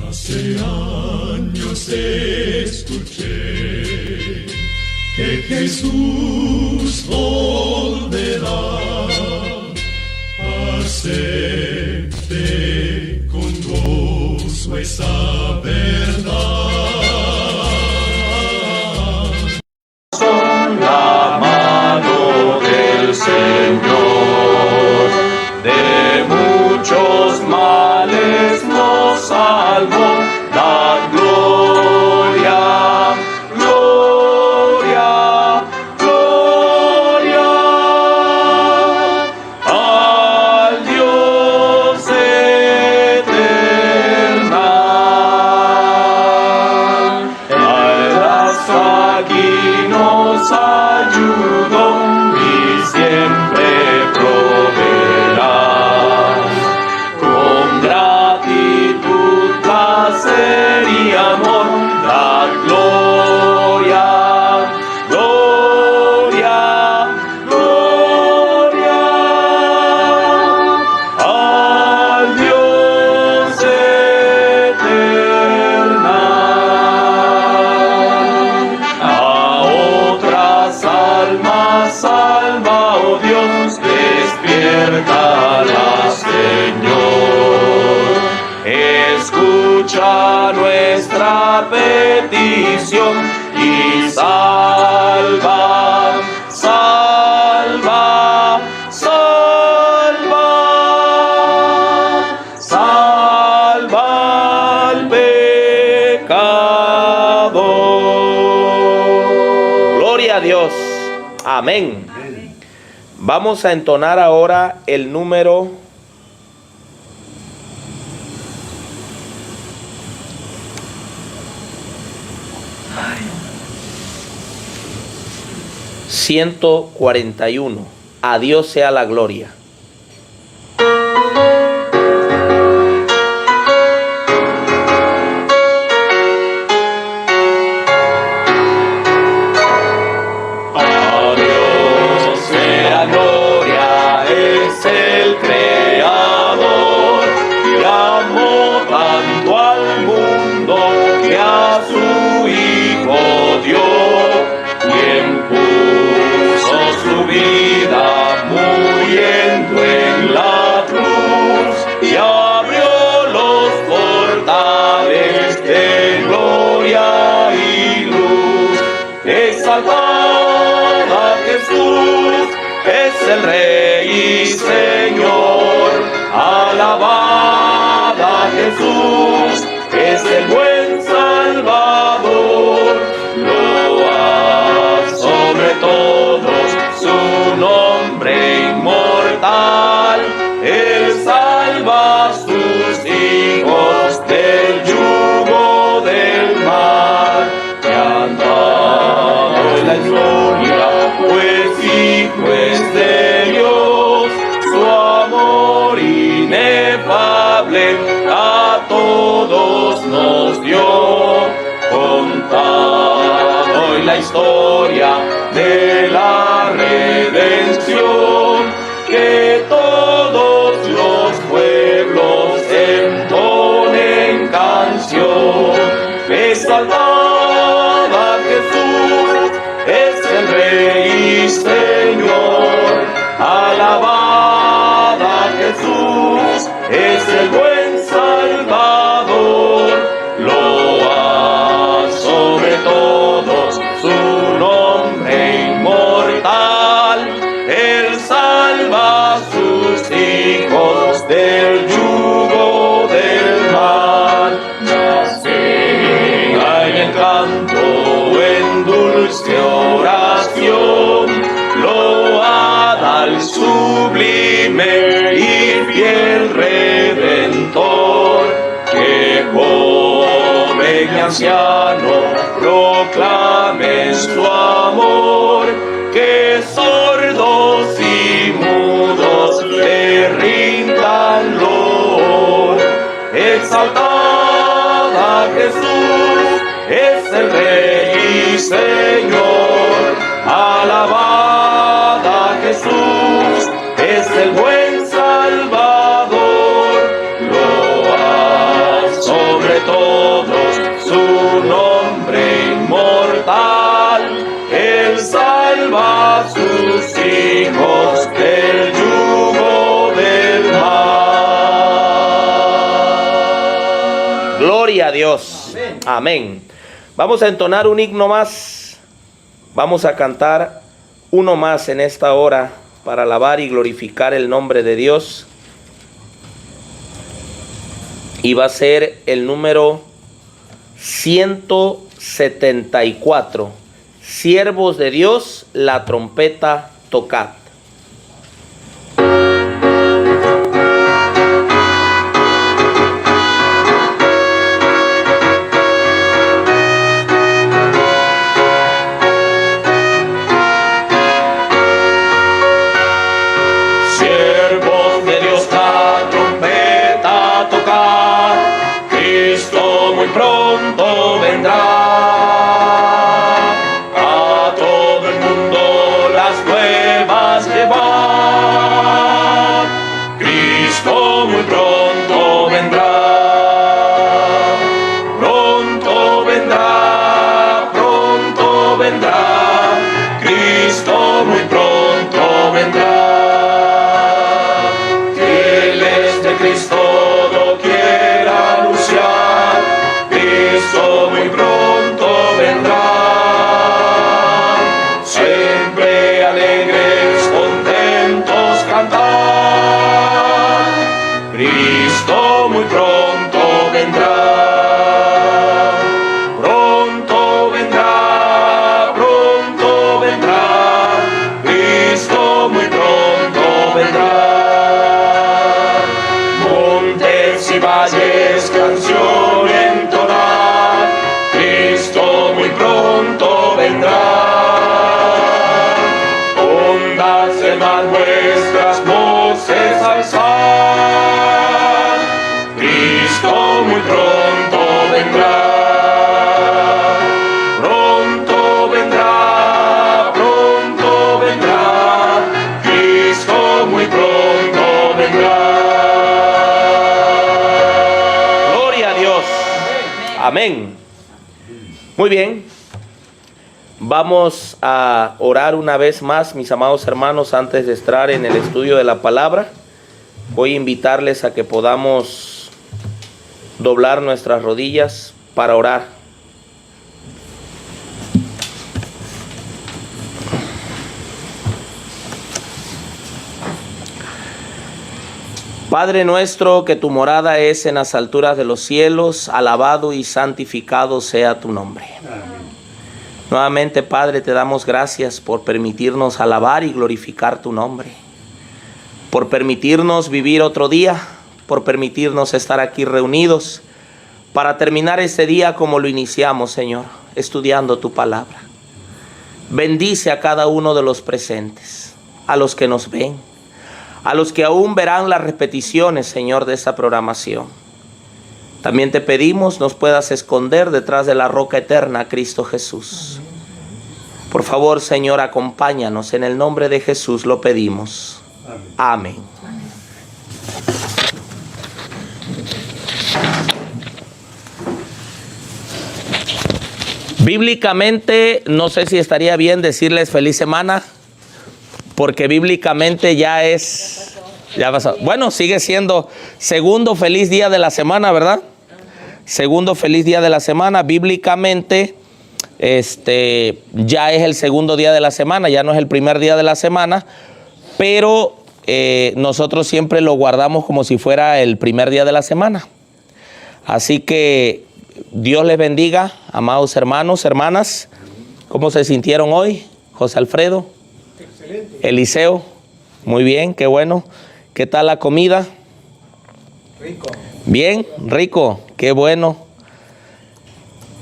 Hace años escuché que Jesús volverá. Acepte con gozo esa verdad. Son la mano del Señor, de muchos males nos salvó. Da gloria, gloria, gloria al Dios eternal. Hasta aquí nos ayudó y siempre proveerá. Con gratitud, placer y amor, da gloria, gloria, gloria al Dios eternal. A otras almas salva, oh Dios, despiértala, Señor. Escucha nuestra petición y salva, salva, salva, salva al pecador. Gloria a Dios. Amén. Vamos a entonar ahora el número 141. A Dios sea la gloria. A Dios sea gloria, es el Creador, que amó tanto al mundo que a su Hijo dio, quien puso su vida muriendo en la cruz y abrió los portales de gloria y luz. Exaltad a Jesús, es el Rey y Señor. Alabad a Jesús, es el buen Salvador. Load sobre todos su nombre inmortal. Él salva a sus hijos del yugo del mal. Que han dado en la historia, pues hijo es de Dios. Su amor inefable a todos nos dio. Contad hoy la historia de la redención, que todos los pueblos entonen canción. Exaltad a Jesús, es el Rey y Señor. Alabad a Jesús, es el buen Salvador. Load sobre todos su nombre inmortal. Él salva a sus hijos del yugo del mal. Nacerá en el canto, en dulce oración. Load al sublime y fiel Redentor, que joven y anciano proclamen su amor, que sordos y mudos le rindan loor. Exaltad a Jesús, es el Rey y Señor. Alabad a Jesús, es el buen Salvador. Load sobre todo lejos del yugo del mal. Gloria a Dios. Amén. Vamos a entonar un himno más. Vamos a cantar uno más en esta hora para alabar y glorificar el nombre de Dios. Y va a ser el número 174. Siervos de Dios, la trompeta tocad. Siervos de Dios, la trompeta tocad, Cristo muy pronto vendrá. A todo el mundo las nuevas llevad, Cristo muy pronto vendrá. Pronto vendrá, pronto vendrá, Cristo muy pronto vendrá. Cristo lo quiera anunciar, Cristo muy pronto vendrá. Siempre alegres, contentos cantar, Cristo muy pronto vendrá. Pronto vendrá, pronto vendrá, Cristo muy pronto vendrá. Y valles, canción entonar, Cristo muy pronto vendrá. Ondas del mar vuestras voces alzar, Cristo muy pronto vendrá. Pronto vendrá, pronto vendrá, Cristo muy pronto vendrá. Amén. Muy bien. Vamos a orar una vez más, mis amados hermanos, antes de entrar en el estudio de la palabra. Voy a invitarles a que podamos doblar nuestras rodillas para orar. Padre nuestro, que tu morada es en las alturas de los cielos, alabado y santificado sea tu nombre. Amén. Nuevamente, Padre, te damos gracias por permitirnos alabar y glorificar tu nombre, por permitirnos vivir otro día, por permitirnos estar aquí reunidos para terminar este día como lo iniciamos, Señor, estudiando tu palabra. Bendice a cada uno de los presentes, a los que nos ven, a los que aún verán las repeticiones, Señor, de esta programación. También te pedimos nos puedas esconder detrás de la roca eterna, Cristo Jesús. Por favor, Señor, acompáñanos. En el nombre de Jesús lo pedimos. Amén. Bíblicamente, no sé si estaría bien decirles feliz semana, porque bíblicamente ya pasó. Bueno, sigue siendo segundo feliz día de la semana, ¿verdad? Segundo feliz día de la semana. Bíblicamente, ya es el segundo día de la semana, ya no es el primer día de la semana, pero nosotros siempre lo guardamos como si fuera el primer día de la semana. Así que Dios les bendiga, amados hermanos, hermanas. ¿Cómo se sintieron hoy? José Alfredo. Excelente. Eliseo, muy bien, qué bueno. ¿Qué tal la comida? Rico. Bien, rico, qué bueno.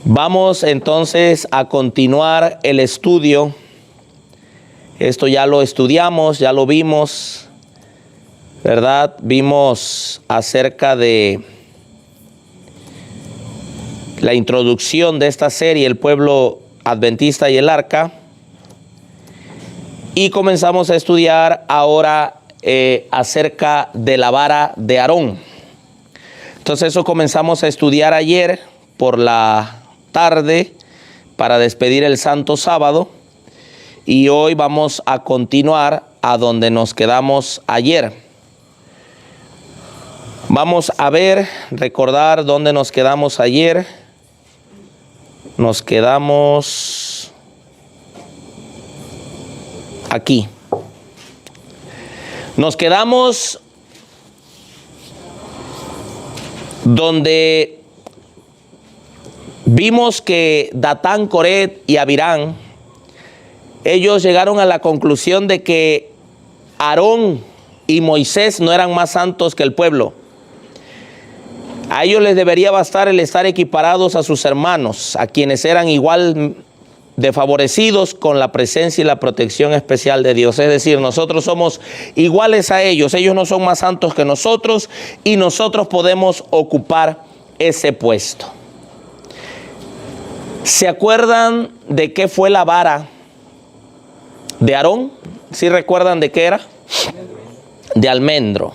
Vamos entonces a continuar el estudio. Esto ya lo estudiamos, ya lo vimos, ¿verdad? Vimos acerca de la introducción de esta serie, el pueblo adventista y el arca. Y comenzamos a estudiar ahora acerca de la vara de Aarón. Entonces eso comenzamos a estudiar ayer por la tarde para despedir el Santo Sábado. Y hoy vamos a continuar a donde nos quedamos ayer. Vamos a ver, recordar dónde nos quedamos ayer. Nos quedamos aquí. Nos quedamos donde vimos que Datán, Coret y Abirán, ellos llegaron a la conclusión de que Aarón y Moisés no eran más santos que el pueblo. A ellos les debería bastar el estar equiparados a sus hermanos, a quienes eran igual de favorecidos con la presencia y la protección especial de Dios. Es decir, nosotros somos iguales a ellos no son más santos que nosotros y nosotros podemos ocupar ese puesto. ¿Se acuerdan de qué fue la vara de Aarón? ¿Sí recuerdan de qué era? De almendro.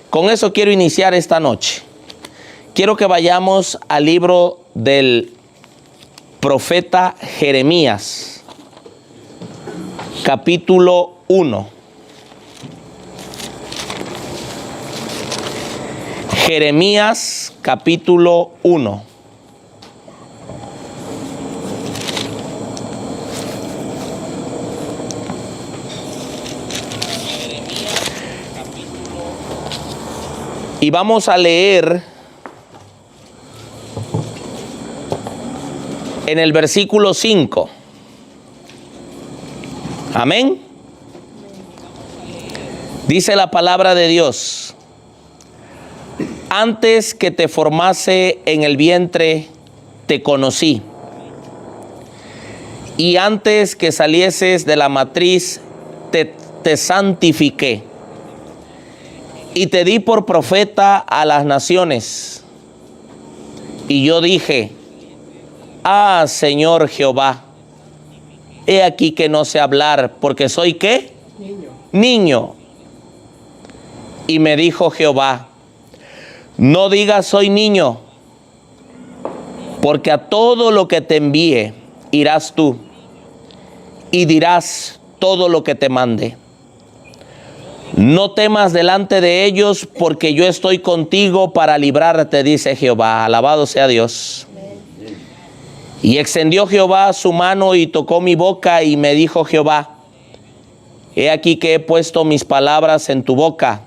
Con eso quiero iniciar esta noche. Quiero que vayamos al libro del profeta Jeremías, capítulo 1. Jeremías, capítulo 1. Y vamos a leer en el versículo 5. Amén. Dice la palabra de Dios: antes que te formase en el vientre, te conocí. Y antes que salieses de la matriz, te santifiqué. Y te di por profeta a las naciones. Y yo dije: ah, Señor Jehová, he aquí que no sé hablar, porque soy ¿qué? Niño. Y me dijo Jehová: no digas soy niño, porque a todo lo que te envíe irás tú, y dirás todo lo que te mande. No temas delante de ellos, porque yo estoy contigo para librarte, dice Jehová. Alabado sea Dios. Y extendió Jehová su mano y tocó mi boca, y me dijo Jehová: he aquí que he puesto mis palabras en tu boca.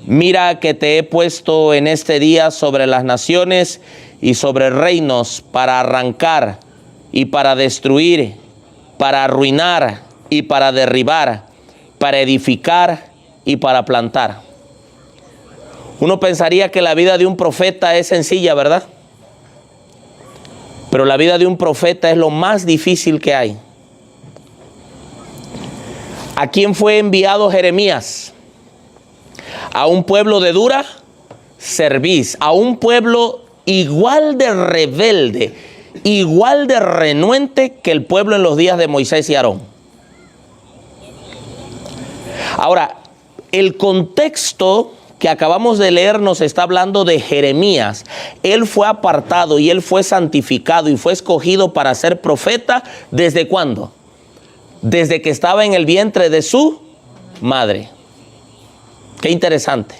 Mira que te he puesto en este día sobre las naciones y sobre reinos, para arrancar y para destruir, para arruinar y para derribar, para edificar y para plantar. Uno pensaría que la vida de un profeta es sencilla, ¿verdad? Pero la vida de un profeta es lo más difícil que hay. ¿A quién fue enviado Jeremías? A un pueblo de dura cerviz, a un pueblo igual de rebelde, igual de renuente que el pueblo en los días de Moisés y Aarón. Ahora, el contexto que acabamos de leer nos está hablando de Jeremías. Él fue apartado y él fue santificado y fue escogido para ser profeta. ¿Desde cuándo? Desde que estaba en el vientre de su madre. Qué interesante.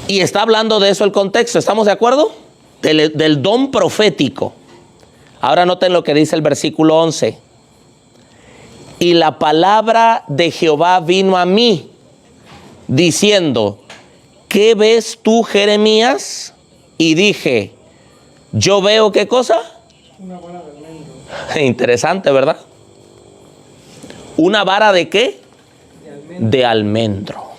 Y está hablando de eso el contexto. ¿Estamos de acuerdo? Del don profético. Ahora noten lo que dice el versículo 11. Y la palabra de Jehová vino a mí, diciendo: ¿qué ves tú, Jeremías? Y dije: yo veo, ¿qué cosa? Una vara de almendro. Interesante, ¿verdad? ¿Una vara de qué? De almendro.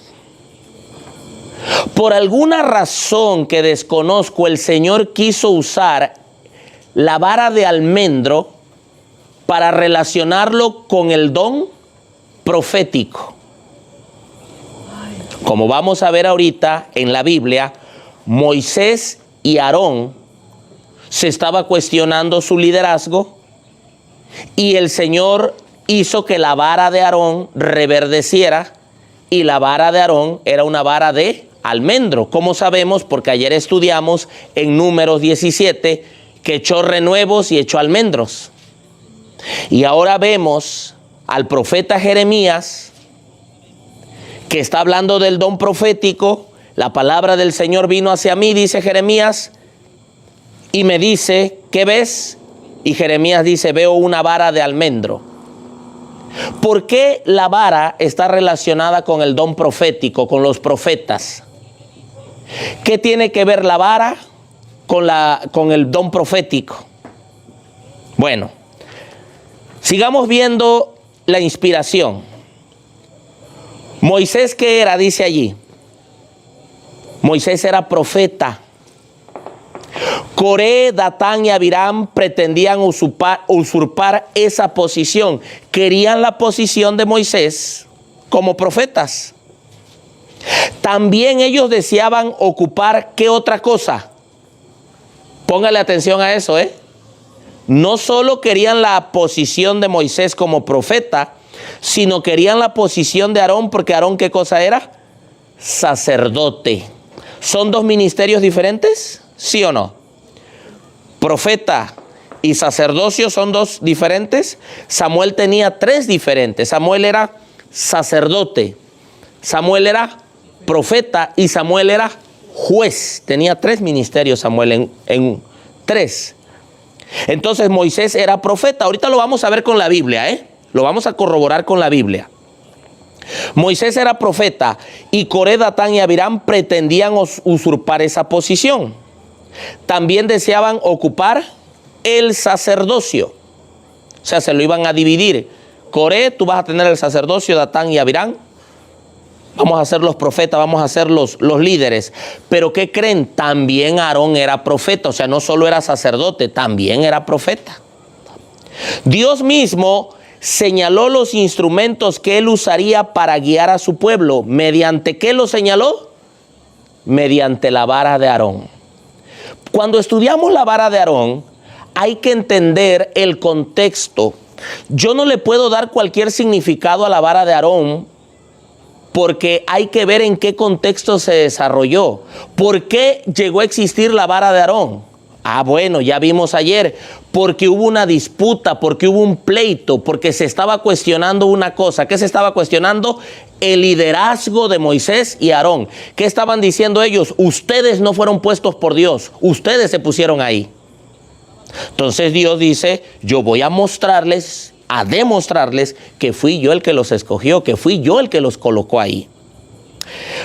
Por alguna razón que desconozco, el Señor quiso usar la vara de almendro para relacionarlo con el don profético. Como vamos a ver ahorita en la Biblia, Moisés y Aarón se estaba cuestionando su liderazgo y el Señor hizo que la vara de Aarón reverdeciera, y la vara de Aarón era una vara de almendro. ¿Cómo sabemos? Porque ayer estudiamos en Números 17 que echó renuevos y echó almendros. Y ahora vemos al profeta Jeremías, que está hablando del don profético. La palabra del Señor vino hacia mí, dice Jeremías, y me dice, ¿qué ves? Y Jeremías dice, veo una vara de almendro. ¿Por qué la vara está relacionada con el don profético, con los profetas? ¿Qué tiene que ver la vara con el don profético? Bueno, sigamos viendo la inspiración. Moisés, ¿qué era? Dice allí. Moisés era profeta. Coré, Datán y Abiram pretendían usurpar esa posición. Querían la posición de Moisés como profetas. También ellos deseaban ocupar, ¿qué otra cosa? Póngale atención a eso, No solo querían la posición de Moisés como profeta, sino querían la posición de Aarón, porque Aarón, ¿qué cosa era? Sacerdote. ¿Son dos ministerios diferentes? ¿Sí o no? Profeta y sacerdocio son dos diferentes. Samuel tenía tres diferentes. Samuel era sacerdote, Samuel era profeta y Samuel era juez. Tenía tres ministerios Samuel en tres. Entonces Moisés era profeta. Ahorita lo vamos a ver con la Biblia, Lo vamos a corroborar con la Biblia. Moisés era profeta y Coré, Datán y Abiram pretendían usurpar esa posición. También deseaban ocupar el sacerdocio. O sea, se lo iban a dividir. Coré, tú vas a tener el sacerdocio, Datán y Abiram. Vamos a ser los profetas, vamos a ser los líderes. Pero ¿qué creen? También Aarón era profeta. O sea, no solo era sacerdote, también era profeta. Dios mismo señaló los instrumentos que él usaría para guiar a su pueblo. ¿Mediante qué lo señaló? Mediante la vara de Aarón. Cuando estudiamos la vara de Aarón, hay que entender el contexto. Yo no le puedo dar cualquier significado a la vara de Aarón, porque hay que ver en qué contexto se desarrolló. ¿Por qué llegó a existir la vara de Aarón? Bueno, ya vimos ayer, porque hubo una disputa, porque hubo un pleito, porque se estaba cuestionando una cosa. ¿Qué se estaba cuestionando? El liderazgo de Moisés y Aarón. ¿Qué estaban diciendo ellos? Ustedes no fueron puestos por Dios, ustedes se pusieron ahí. Entonces Dios dice, yo voy a demostrarles que fui yo el que los escogió, que fui yo el que los colocó ahí.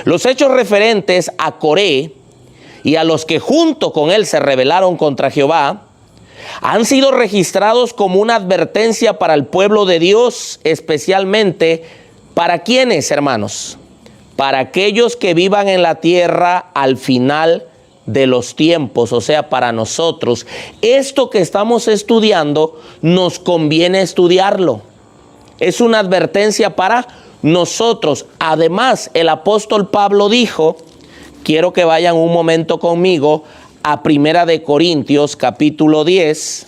Los hechos referentes a Coré y a los que junto con él se rebelaron contra Jehová, han sido registrados como una advertencia para el pueblo de Dios, especialmente para quienes, hermanos, para aquellos que vivan en la tierra al final de los tiempos, o sea, para nosotros. Esto que estamos estudiando, nos conviene estudiarlo. Es una advertencia para nosotros. Además, el apóstol Pablo dijo, quiero que vayan un momento conmigo a Primera de Corintios, capítulo 10.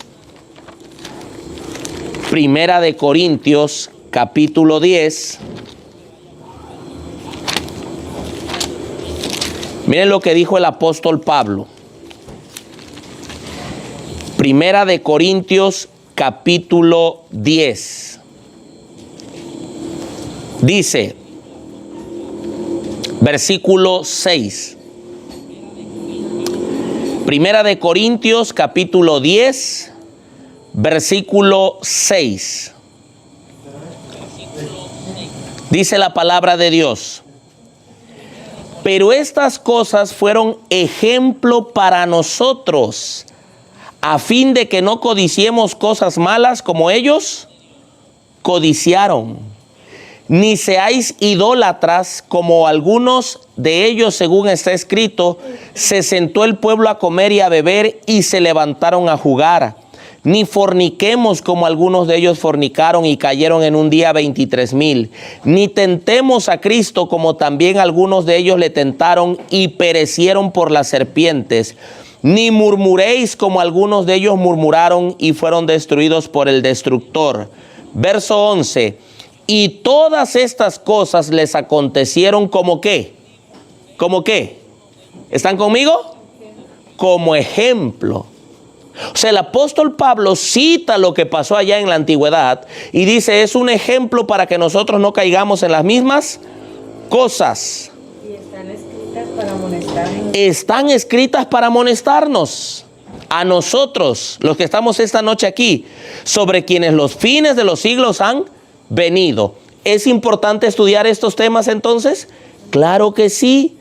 Primera de Corintios, capítulo 10. Miren lo que dijo el apóstol Pablo. Primera de Corintios, capítulo 10. Dice, versículo 6. Primera de Corintios, capítulo 10, versículo 6. Dice la palabra de Dios. Pero estas cosas fueron ejemplo para nosotros, a fin de que no codiciemos cosas malas como ellos codiciaron. Ni seáis idólatras como algunos de ellos, según está escrito, se sentó el pueblo a comer y a beber y se levantaron a jugar. Ni forniquemos como algunos de ellos fornicaron y cayeron en un día 23,000. Ni tentemos a Cristo como también algunos de ellos le tentaron y perecieron por las serpientes. Ni murmuréis como algunos de ellos murmuraron y fueron destruidos por el destructor. Verso 11. Y todas estas cosas les acontecieron como ¿qué? ¿Como qué? ¿Están conmigo? Como ejemplo. O sea, el apóstol Pablo cita lo que pasó allá en la antigüedad y dice, es un ejemplo para que nosotros no caigamos en las mismas cosas. Y están escritas para amonestarnos. Están escritas para amonestarnos a nosotros, los que estamos esta noche aquí, sobre quienes los fines de los siglos han venido. ¿Es importante estudiar estos temas entonces? Claro que sí.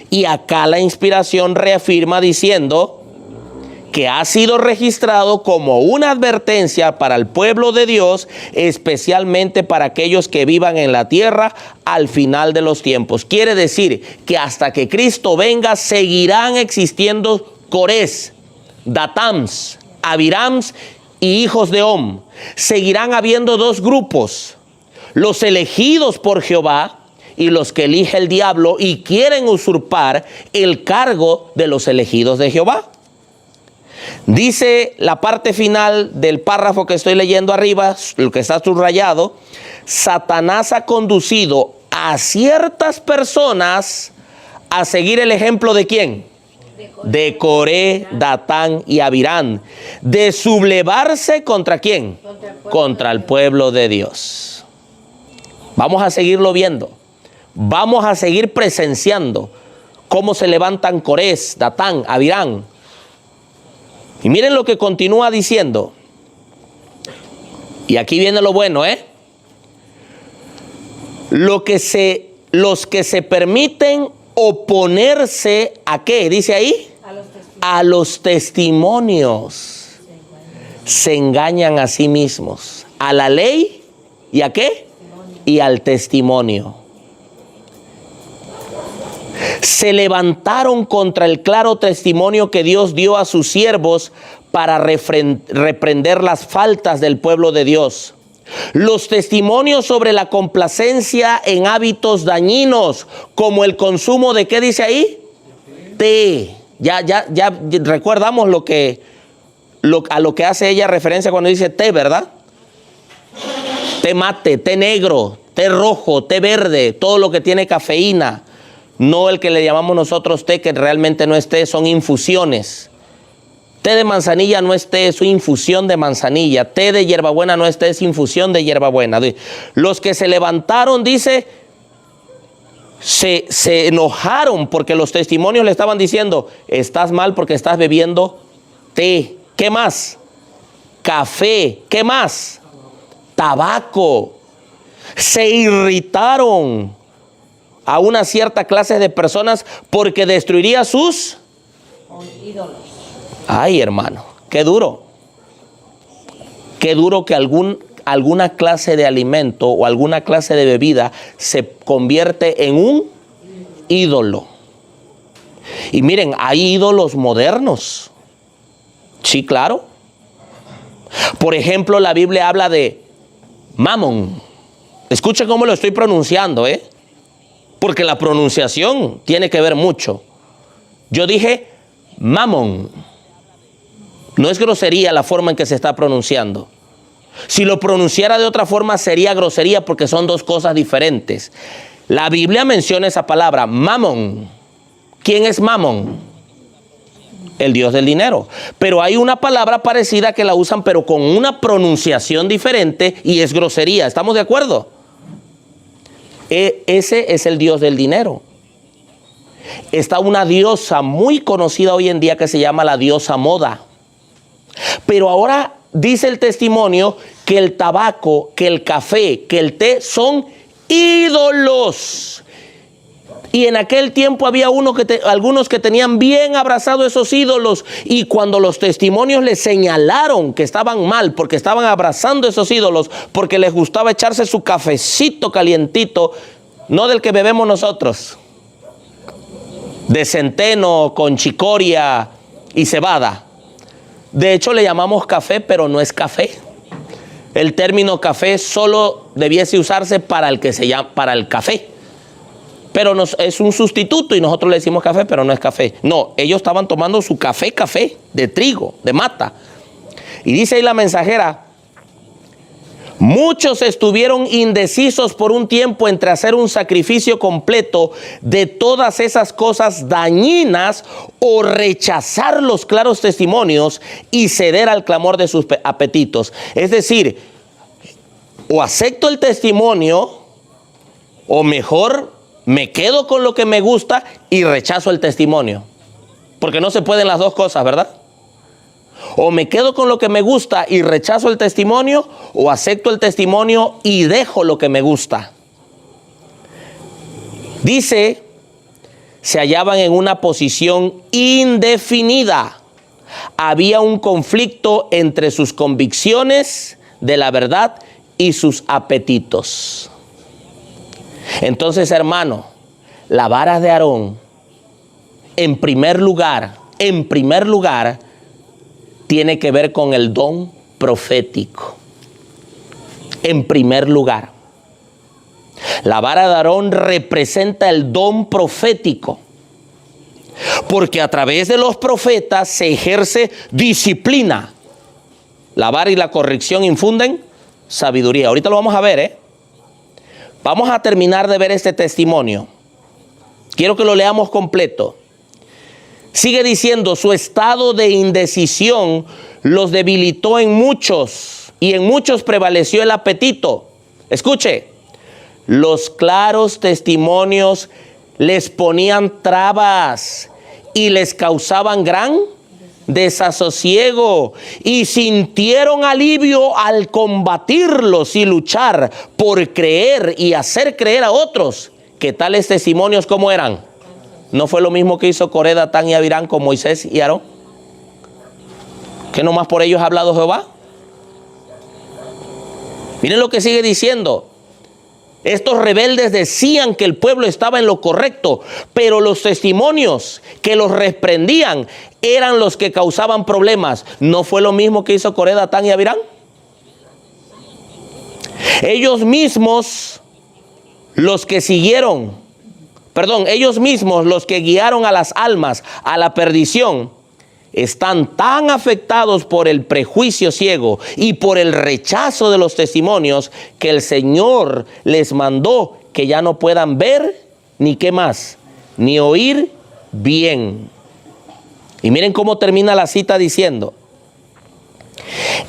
Y acá la inspiración reafirma diciendo que ha sido registrado como una advertencia para el pueblo de Dios, especialmente para aquellos que vivan en la tierra al final de los tiempos. Quiere decir que hasta que Cristo venga seguirán existiendo Corés, Datams, Abirams y hijos de Om. Seguirán habiendo dos grupos: los elegidos por Jehová y los que elige el diablo y quieren usurpar el cargo de los elegidos de Jehová. Dice la parte final del párrafo que estoy leyendo arriba, lo que está subrayado: Satanás ha conducido a ciertas personas a seguir el ejemplo ¿de quién? De Coré, Datán y Abirán, de sublevarse ¿contra quién? Contra el pueblo de Dios. Vamos a seguirlo viendo. Vamos a seguir presenciando cómo se levantan Corés, Datán, Abirán. Y miren lo que continúa diciendo. Y aquí viene lo bueno, los que se permiten oponerse ¿a qué? Dice ahí. A los testimonios. Se engañan a sí mismos. A la ley y ¿a qué? Y al testimonio. Se levantaron contra el claro testimonio que Dios dio a sus siervos para reprender las faltas del pueblo de Dios. Los testimonios sobre la complacencia en hábitos dañinos, como el consumo de ¿qué dice ahí? Té. Ya recordamos a lo que hace ella referencia cuando dice té, ¿verdad? Té mate, té negro, té rojo, té verde, todo lo que tiene cafeína. No el que le llamamos nosotros té, que realmente no es té, son infusiones. Té de manzanilla no es té, es una infusión de manzanilla. Té de hierbabuena no es té, es infusión de hierbabuena. Los que se levantaron, dice, se enojaron porque los testimonios le estaban diciendo, estás mal porque estás bebiendo té. ¿Qué más? Café. ¿Qué más? Tabaco. Se irritaron a una cierta clase de personas porque destruiría sus ídolos. Ay, hermano, qué duro. Qué duro que alguna clase de alimento o alguna clase de bebida se convierte en un ídolo. Y miren, hay ídolos modernos. Sí, claro. Por ejemplo, la Biblia habla de Mamón. Escuchen cómo lo estoy pronunciando, porque la pronunciación tiene que ver mucho. Yo dije Mamón. No es grosería la forma en que se está pronunciando. Si lo pronunciara de otra forma sería grosería, porque son dos cosas diferentes. La Biblia menciona esa palabra, Mamón. ¿Quién es Mamón? El dios del dinero. Pero hay una palabra parecida que la usan, pero con una pronunciación diferente, y es grosería. ¿Estamos de acuerdo? Ese es el dios del dinero. Está una diosa muy conocida hoy en día que se llama la diosa Moda. Pero ahora dice el testimonio que el tabaco, que el café, que el té son ídolos. Y en aquel tiempo había algunos que tenían bien abrazados esos ídolos, y cuando los testimonios les señalaron que estaban mal porque estaban abrazando esos ídolos, porque les gustaba echarse su cafecito calientito, no del que bebemos nosotros, de centeno con chicoria y cebada. De hecho le llamamos café, pero no es café. El término café solo debiese usarse para el que se llama, para el café. Pero es un sustituto y nosotros le decimos café, pero no es café. No, ellos estaban tomando su café de trigo, de mata. Y dice ahí la mensajera, Muchos estuvieron indecisos por un tiempo entre hacer un sacrificio completo de todas esas cosas dañinas o rechazar los claros testimonios y ceder al clamor de sus apetitos. Es decir, o acepto el testimonio o mejor me quedo con lo que me gusta y rechazo el testimonio. Porque no se pueden las dos cosas, ¿verdad? O me quedo con lo que me gusta y rechazo el testimonio, o acepto el testimonio y dejo lo que me gusta. Dice, se hallaban en una posición indefinida. Había un conflicto entre sus convicciones de la verdad y sus apetitos. Entonces, hermano, la vara de Aarón, en primer lugar, tiene que ver con el don profético. En primer lugar, la vara de Aarón representa el don profético, porque a través de los profetas se ejerce disciplina. La vara y la corrección infunden sabiduría. Ahorita lo vamos a ver, Vamos a terminar de ver este testimonio. Quiero que lo leamos completo. Sigue diciendo, su estado de indecisión los debilitó en muchos, y en muchos prevaleció el apetito. Escuche, los claros testimonios les ponían trabas y les causaban gran desasosiego, y sintieron alivio al combatirlos y luchar por creer y hacer creer a otros que tales testimonios, ¿cómo eran? ¿No fue lo mismo que hizo Coré, Datán y Abirán con Moisés y Aarón? ¿Que nomás por ellos ha hablado Jehová? Miren lo que sigue diciendo. Estos rebeldes decían que el pueblo estaba en lo correcto, pero los testimonios que los reprendían eran los que causaban problemas. ¿No fue lo mismo que hizo Coré, Datán y Abirán? Ellos mismos los que guiaron a las almas a la perdición, están tan afectados por el prejuicio ciego y por el rechazo de los testimonios que el Señor les mandó que ya no puedan ver, ni qué más, ni oír bien. Y miren cómo termina la cita diciendo,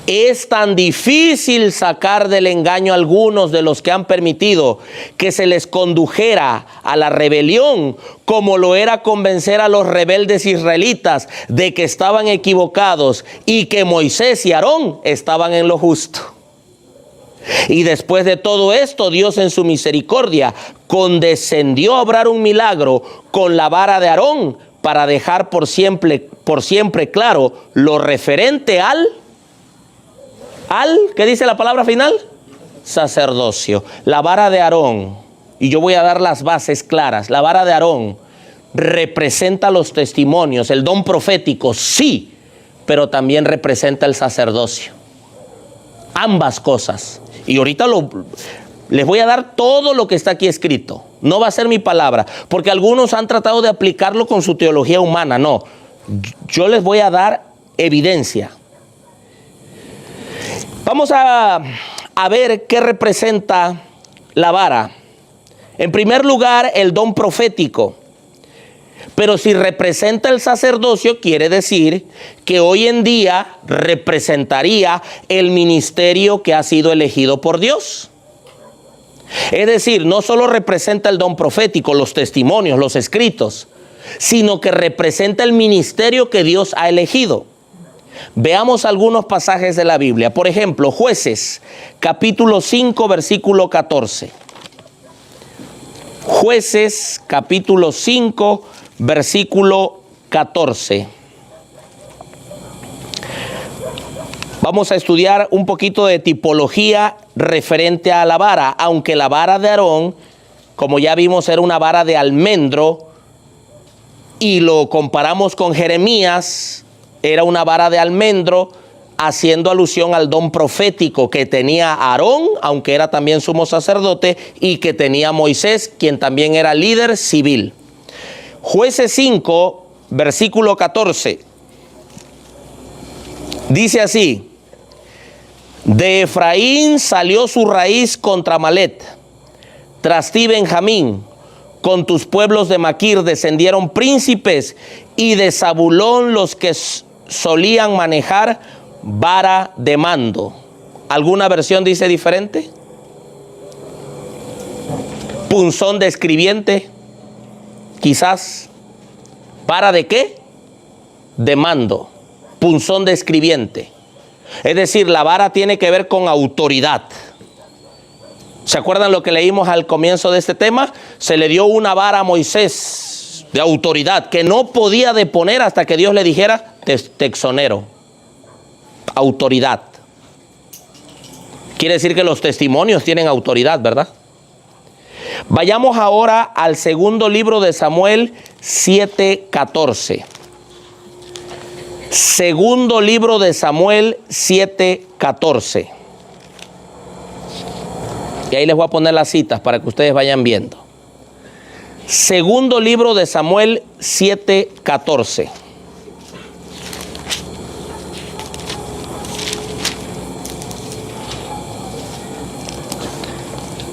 es tan difícil sacar del engaño a algunos de los que han permitido que se les condujera a la rebelión, como lo era convencer a los rebeldes israelitas de que estaban equivocados y que Moisés y Aarón estaban en lo justo. Y después de todo esto, Dios en su misericordia condescendió a obrar un milagro con la vara de Aarón para dejar por siempre claro lo referente al ¿qué dice la palabra final? Sacerdocio. La vara de Aarón, y yo voy a dar las bases claras, la vara de Aarón representa los testimonios, el don profético, sí, pero también representa el sacerdocio. Ambas cosas. Y ahorita les voy a dar todo lo que está aquí escrito. No va a ser mi palabra, porque algunos han tratado de aplicarlo con su teología humana. No, yo les voy a dar evidencia. Vamos a ver qué representa la vara. En primer lugar, el don profético. Pero si representa el sacerdocio, quiere decir que hoy en día representaría el ministerio que ha sido elegido por Dios. Es decir, no solo representa el don profético, los testimonios, los escritos, sino que representa el ministerio que Dios ha elegido. Veamos algunos pasajes de la Biblia. Por ejemplo, Jueces, capítulo 5, versículo 14. Jueces, capítulo 5, versículo 14. Vamos a estudiar un poquito de tipología referente a la vara, aunque la vara de Aarón, como ya vimos, era una vara de almendro, y lo comparamos con Jeremías, era una vara de almendro, haciendo alusión al don profético que tenía Aarón, aunque era también sumo sacerdote, y que tenía Moisés, quien también era líder civil. Jueces 5, versículo 14. Dice así: De Efraín salió su raíz contra Malet. Tras ti, Benjamín, con tus pueblos de Maquir descendieron príncipes, y de Zabulón los que solían manejar vara de mando. ¿Alguna versión dice diferente? Punzón de escribiente, quizás. ¿Vara de qué? De mando. Punzón de escribiente. Es decir, la vara tiene que ver con autoridad. ¿Se acuerdan lo que leímos al comienzo de este tema? Se le dio una vara a Moisés de autoridad que no podía deponer hasta que Dios le dijera: te exonero. Autoridad. Quiere decir que los testimonios tienen autoridad, ¿verdad? Vayamos ahora al segundo libro de Samuel 7:14. Segundo libro de Samuel 7:14. Y ahí les voy a poner las citas para que ustedes vayan viendo. Segundo libro de Samuel 7:14.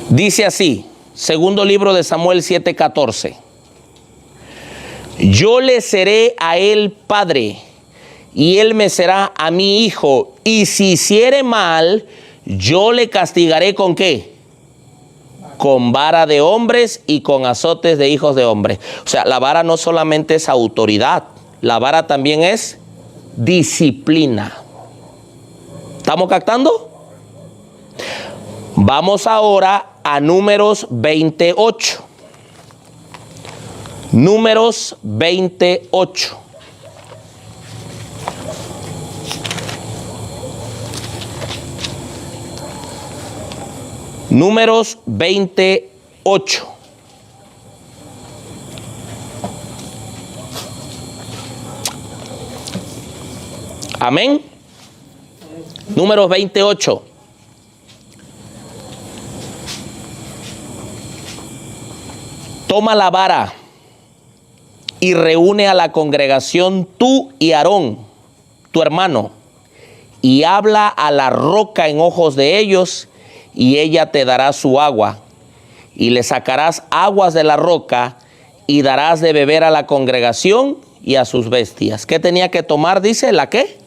Dice así, segundo libro de Samuel 7:14. Yo le seré a él padre, y él me será a mi hijo, y si hiciere mal, yo le castigaré ¿con qué? Con vara de hombres y con azotes de hijos de hombres. O sea, la vara no solamente es autoridad, la vara también es disciplina. ¿Estamos captando? Vamos ahora a Números 28. Números 28. Números 28. Amén. Números 28. Toma la vara y reúne a la congregación tú y Aarón, tu hermano, y habla a la roca en ojos de ellos, y ella te dará su agua, y le sacarás aguas de la roca, y darás de beber a la congregación y a sus bestias. ¿Qué tenía que tomar? Dice, ¿la qué?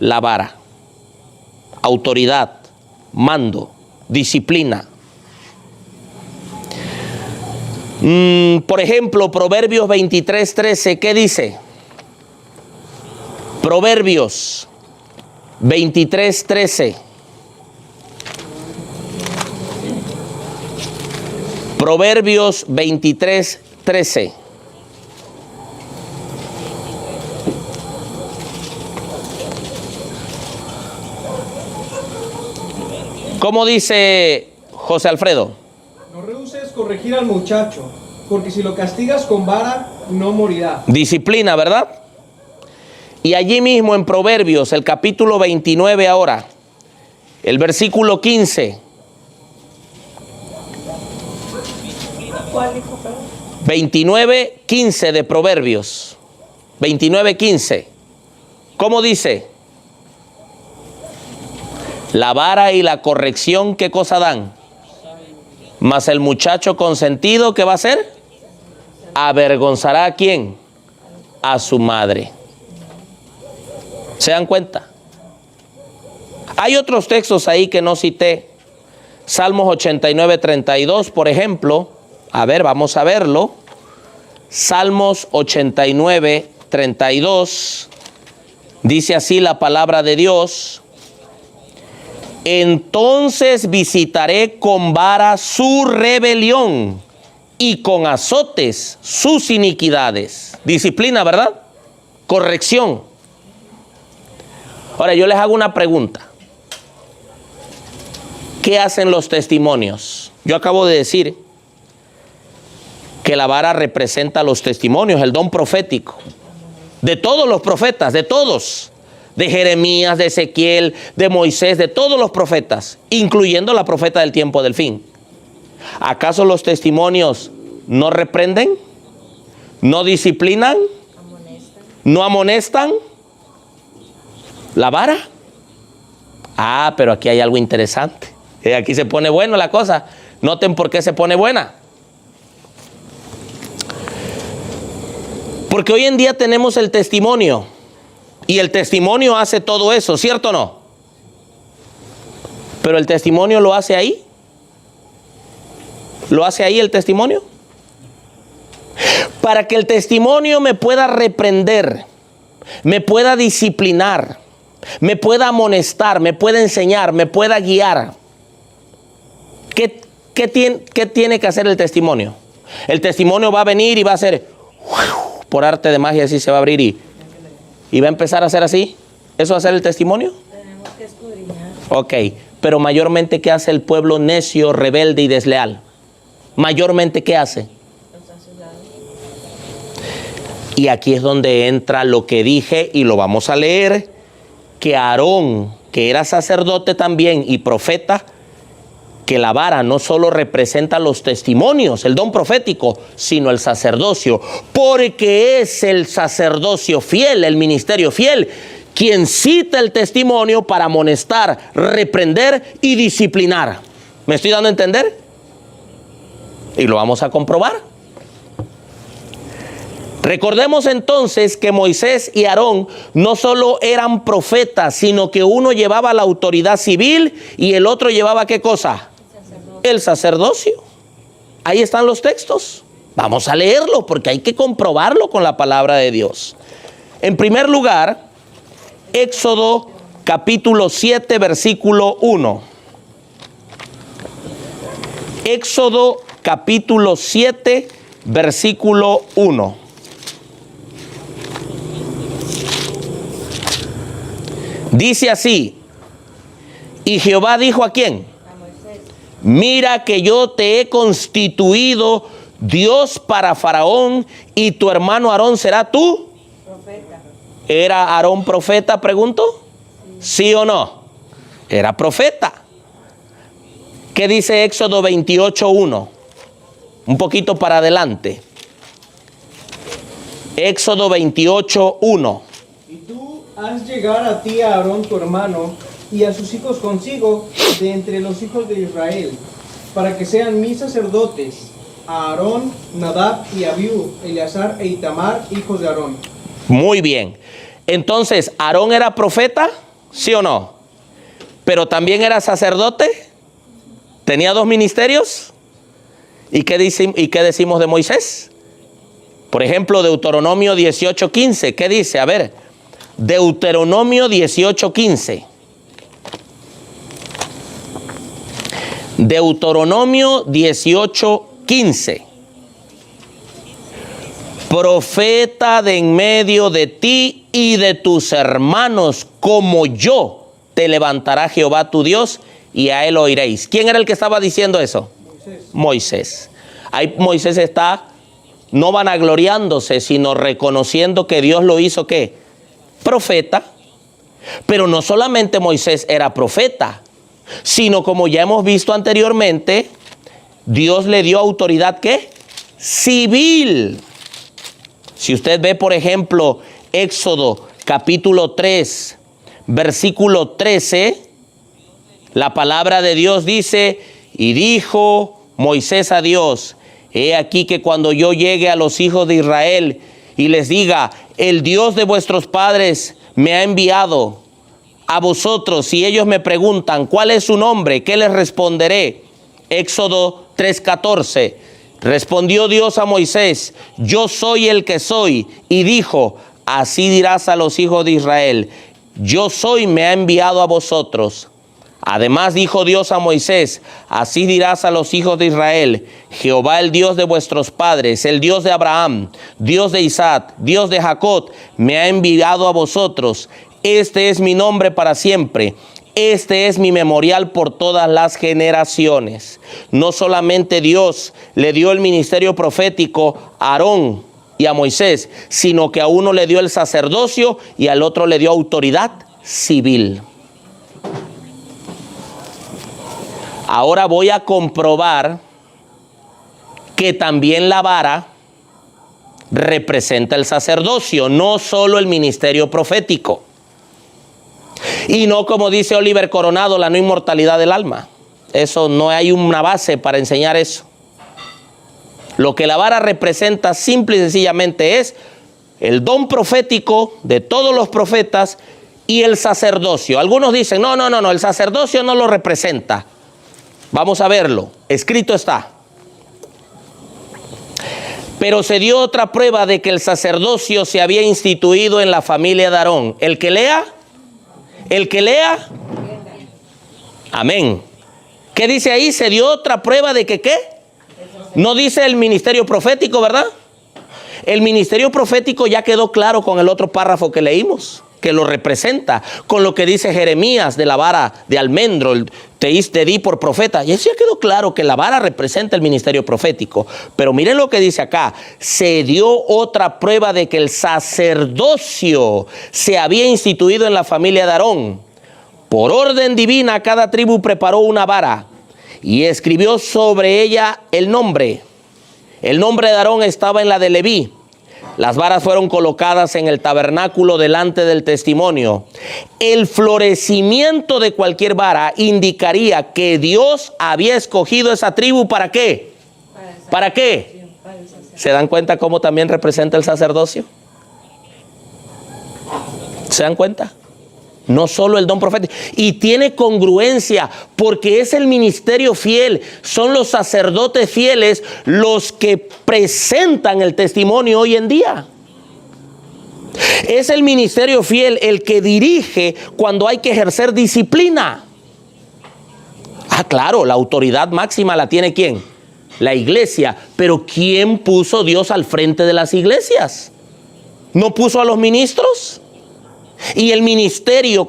La vara. Autoridad, mando, disciplina. Por ejemplo, Proverbios 23:13, ¿qué dice? Proverbios 23:13. Proverbios 23:13. ¿Cómo dice José Alfredo? No rehuses corregir al muchacho, porque si lo castigas con vara, no morirá. Disciplina, ¿verdad? Y allí mismo en Proverbios, el capítulo 29 ahora, el versículo 15. 29:15 de Proverbios. 29:15. ¿Cómo dice? La vara y la corrección, ¿qué cosa dan? Mas el muchacho consentido, ¿qué va a hacer? Avergonzará ¿a quién? A su madre. ¿Se dan cuenta? Hay otros textos ahí que no cité. Salmos 89:32, por ejemplo. A ver, vamos a verlo. Salmos 89:32. Dice así la palabra de Dios. Entonces visitaré con vara su rebelión y con azotes sus iniquidades. Disciplina, ¿verdad? Corrección. Ahora yo les hago una pregunta. ¿Qué hacen los testimonios? Yo acabo de decir que la vara representa los testimonios, el don profético. De todos los profetas, de todos. De Jeremías, de Ezequiel, de Moisés, de todos los profetas, incluyendo la profeta del tiempo del fin. ¿Acaso los testimonios no reprenden? ¿No disciplinan? ¿No amonestan? La vara Ah, pero aquí hay algo interesante. Aquí se pone bueno la cosa. Noten por qué se pone buena. Porque hoy en día tenemos el testimonio. Y el testimonio hace todo eso, ¿cierto o no? Pero el testimonio lo hace ahí. ¿Lo hace ahí el testimonio? Para que el testimonio me pueda reprender, me pueda disciplinar, me pueda amonestar, me pueda enseñar, me pueda guiar. ¿Qué tiene que hacer el testimonio? El testimonio va a venir y va a hacer, por arte de magia, así se va a abrir y va a empezar a hacer así. ¿Eso va a ser el testimonio? Tenemos que escudriñar. Ok, pero mayormente, ¿qué hace el pueblo necio, rebelde y desleal? Mayormente, ¿qué hace? Y aquí es donde entra lo que dije y lo vamos a leer, que Aarón, que era sacerdote también y profeta, que la vara no solo representa los testimonios, el don profético, sino el sacerdocio, porque es el sacerdocio fiel, el ministerio fiel, quien cita el testimonio para amonestar, reprender y disciplinar. ¿Me estoy dando a entender? Y lo vamos a comprobar. Recordemos entonces que Moisés y Aarón no solo eran profetas, sino que uno llevaba la autoridad civil y el otro llevaba ¿qué cosa? El sacerdocio. Ahí están los textos. Vamos a leerlo porque hay que comprobarlo con la palabra de Dios. En primer lugar, Éxodo capítulo 7, versículo 1. Éxodo capítulo 7, versículo 1. Dice así, y Jehová dijo ¿a quién? A Moisés. Mira que yo te he constituido Dios para Faraón y tu hermano Aarón será tú. Profeta. ¿Era Aarón profeta, pregunto? ¿Sí o no? Era profeta. ¿Qué dice Éxodo 28:1? Un poquito para adelante. Éxodo 28:1. Y tú haz llegar a ti a Aarón tu hermano y a sus hijos consigo de entre los hijos de Israel, para que sean mis sacerdotes, a Aarón, Nadab y Abiú, Eleazar e Itamar, hijos de Aarón. Muy bien. Entonces, ¿Aarón era profeta? ¿Sí o no? ¿Pero también era sacerdote? ¿Tenía dos ministerios? ¿Y qué decimos de Moisés? Por ejemplo, Deuteronomio 18:15. ¿Qué dice? A ver, Deuteronomio 18:15. Deuteronomio 18:15. Profeta de en medio de ti y de tus hermanos, como yo, te levantará Jehová tu Dios y a él oiréis. ¿Quién era el que estaba diciendo eso? Moisés. Ahí Moisés está no vanagloriándose, sino reconociendo que Dios lo hizo ¿qué? Profeta. Pero no solamente Moisés era profeta, sino como ya hemos visto anteriormente, Dios le dio autoridad ¿qué? Civil. Si usted ve, por ejemplo, Éxodo capítulo 3, versículo 13, la palabra de Dios dice, y dijo Moisés a Dios, he aquí que cuando yo llegue a los hijos de Israel y les diga, el Dios de vuestros padres me ha enviado a vosotros, y ellos me preguntan, ¿cuál es su nombre? ¿Qué les responderé? Éxodo 3:14. Respondió Dios a Moisés, yo soy el que soy, y dijo, así dirás a los hijos de Israel, yo soy, me ha enviado a vosotros. Además dijo Dios a Moisés, así dirás a los hijos de Israel, Jehová el Dios de vuestros padres, el Dios de Abraham, Dios de Isaac, Dios de Jacob, me ha enviado a vosotros. Este es mi nombre para siempre. Este es mi memorial por todas las generaciones. No solamente Dios le dio el ministerio profético a Aarón y a Moisés, sino que a uno le dio el sacerdocio y al otro le dio autoridad civil. Ahora voy a comprobar que también la vara representa el sacerdocio, no solo el ministerio profético. Y no como dice Oliver Coronado, la no inmortalidad del alma. Eso no hay una base para enseñar eso. Lo que la vara representa simple y sencillamente es el don profético de todos los profetas y el sacerdocio. Algunos dicen, no, el sacerdocio no lo representa. Vamos a verlo, escrito está. Pero se dio otra prueba de que el sacerdocio se había instituido en la familia de Aarón. El que lea, amén. ¿Qué dice ahí? Se dio otra prueba de que ¿qué? No dice el ministerio profético, ¿verdad? El ministerio profético ya quedó claro con el otro párrafo que leímos, que lo representa, con lo que dice Jeremías de la vara de almendro, te di por profeta. Y eso ya quedó claro que la vara representa el ministerio profético. Pero miren lo que dice acá, se dio otra prueba de que el sacerdocio se había instituido en la familia de Aarón. Por orden divina, cada tribu preparó una vara y escribió sobre ella el nombre. El nombre de Aarón estaba en la de Leví. Las varas fueron colocadas en el tabernáculo delante del testimonio. El florecimiento de cualquier vara indicaría que Dios había escogido esa tribu ¿para qué? ¿Para qué? ¿Se dan cuenta cómo también representa el sacerdocio? ¿Se dan cuenta? No solo el don profético. Y tiene congruencia porque es el ministerio fiel. Son los sacerdotes fieles los que presentan el testimonio hoy en día. Es el ministerio fiel el que dirige cuando hay que ejercer disciplina. Ah, claro, la autoridad máxima la tiene ¿quién? La iglesia. Pero ¿quién puso Dios al frente de las iglesias? ¿No puso a los ministros? Y el ministerio,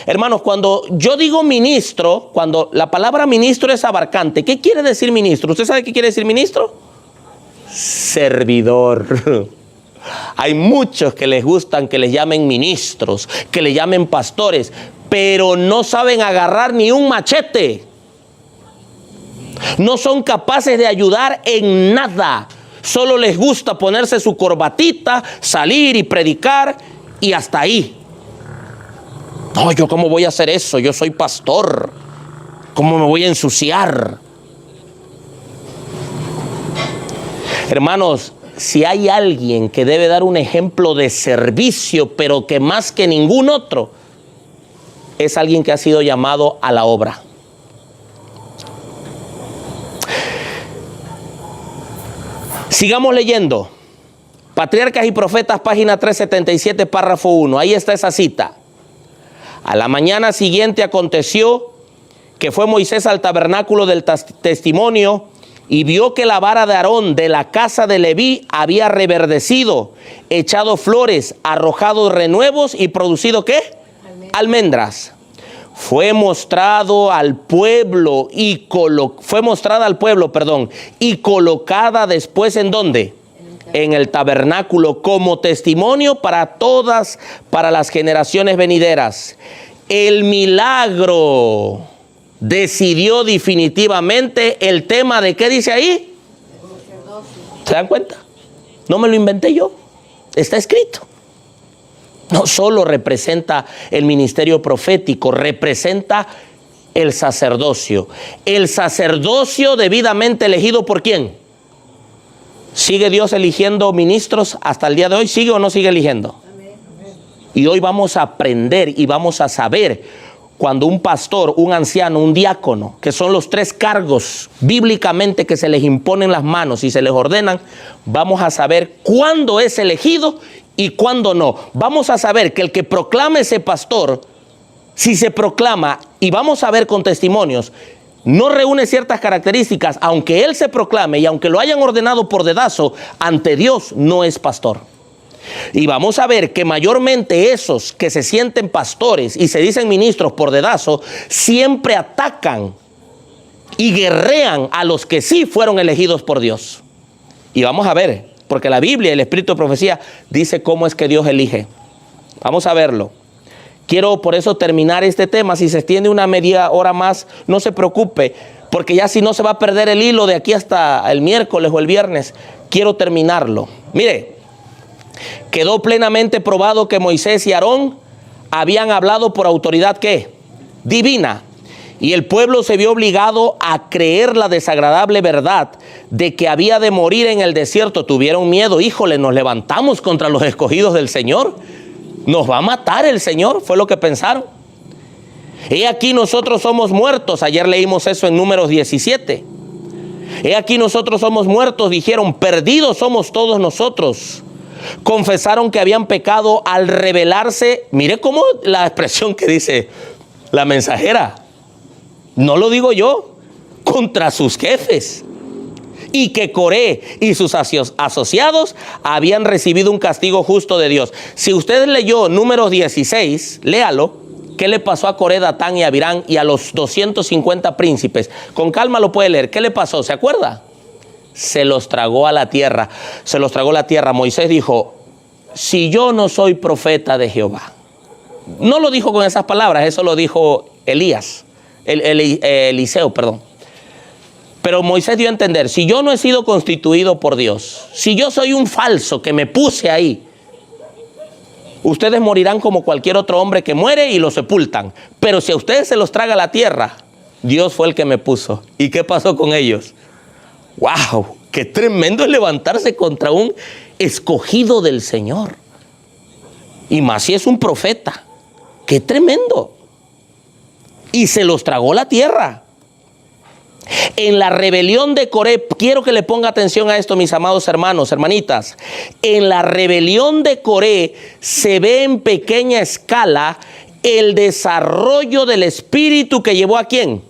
hermanos, cuando yo digo ministro, cuando la palabra ministro es abarcante, ¿qué quiere decir ministro? ¿Usted sabe qué quiere decir ministro? Servidor. Hay muchos que les gustan que les llamen ministros, que les llamen pastores, pero no saben agarrar ni un machete. No son capaces de ayudar en nada. Solo les gusta ponerse su corbatita, salir y predicar y hasta ahí. No, yo cómo voy a hacer eso, yo soy pastor, ¿cómo me voy a ensuciar? Hermanos, si hay alguien que debe dar un ejemplo de servicio, pero que más que ningún otro, es alguien que ha sido llamado a la obra. Sigamos leyendo. Patriarcas y Profetas, página 377, párrafo 1. Ahí está esa cita. A la mañana siguiente aconteció que fue Moisés al tabernáculo del testimonio y vio que la vara de Aarón de la casa de Leví había reverdecido, echado flores, arrojado renuevos y producido ¿qué? Almendras. Fue mostrada al pueblo y colocada después ¿en dónde? En el tabernáculo como testimonio para las generaciones venideras. El milagro decidió definitivamente el tema de ¿qué dice ahí? ¿Se dan cuenta? No me lo inventé yo, está escrito. No solo representa el ministerio profético, representa el sacerdocio. El sacerdocio debidamente elegido ¿por quién? ¿Sigue Dios eligiendo ministros hasta el día de hoy? ¿Sigue o no sigue eligiendo? Amén. Y hoy vamos a aprender y vamos a saber cuando un pastor, un anciano, un diácono, que son los 3 cargos bíblicamente que se les imponen las manos y se les ordenan, vamos a saber cuándo es elegido y cuándo no. Vamos a saber que el que proclame ese pastor, si se proclama, y vamos a ver con testimonios, no reúne ciertas características, aunque él se proclame y aunque lo hayan ordenado por dedazo, ante Dios no es pastor. Y vamos a ver que mayormente esos que se sienten pastores y se dicen ministros por dedazo, siempre atacan y guerrean a los que sí fueron elegidos por Dios. Y vamos a ver, porque la Biblia, el Espíritu de Profecía, dice cómo es que Dios elige. Vamos a verlo. Quiero por eso terminar este tema. Si se extiende una media hora más, no se preocupe, porque ya si no se va a perder el hilo de aquí hasta el miércoles o el viernes. Quiero terminarlo. Mire, quedó plenamente probado que Moisés y Aarón habían hablado por autoridad, ¿qué? Divina. Y el pueblo se vio obligado a creer la desagradable verdad de que había de morir en el desierto. Tuvieron miedo. Híjole, nos levantamos contra los escogidos del Señor. Nos va a matar el Señor, fue lo que pensaron. He aquí nosotros somos muertos. Ayer leímos eso en Números 17. He aquí nosotros somos muertos, dijeron, perdidos somos todos nosotros. Confesaron que habían pecado al rebelarse. Mire cómo la expresión que dice la mensajera. No lo digo yo, contra sus jefes. Y que Coré y sus asociados habían recibido un castigo justo de Dios. Si usted leyó Números 16, léalo. ¿Qué le pasó a Coré, Datán y Abirán y a los 250 príncipes? Con calma lo puede leer. ¿Qué le pasó? ¿Se acuerda? Se los tragó a la tierra. Se los tragó la tierra. Moisés dijo, si yo no soy profeta de Jehová. No lo dijo con esas palabras, eso lo dijo Eliseo, perdón. Pero Moisés dio a entender, si yo no he sido constituido por Dios, si yo soy un falso que me puse ahí, ustedes morirán como cualquier otro hombre que muere y lo sepultan. Pero si a ustedes se los traga la tierra, Dios fue el que me puso. ¿Y qué pasó con ellos? ¡Wow! ¡Qué tremendo es levantarse contra un escogido del Señor! Y más si es un profeta. ¡Qué tremendo! Y se los tragó la tierra. En la rebelión de Coré, quiero que le ponga atención a esto, mis amados hermanos, hermanitas. En la rebelión de Coré se ve en pequeña escala el desarrollo del espíritu que llevó ¿a quién?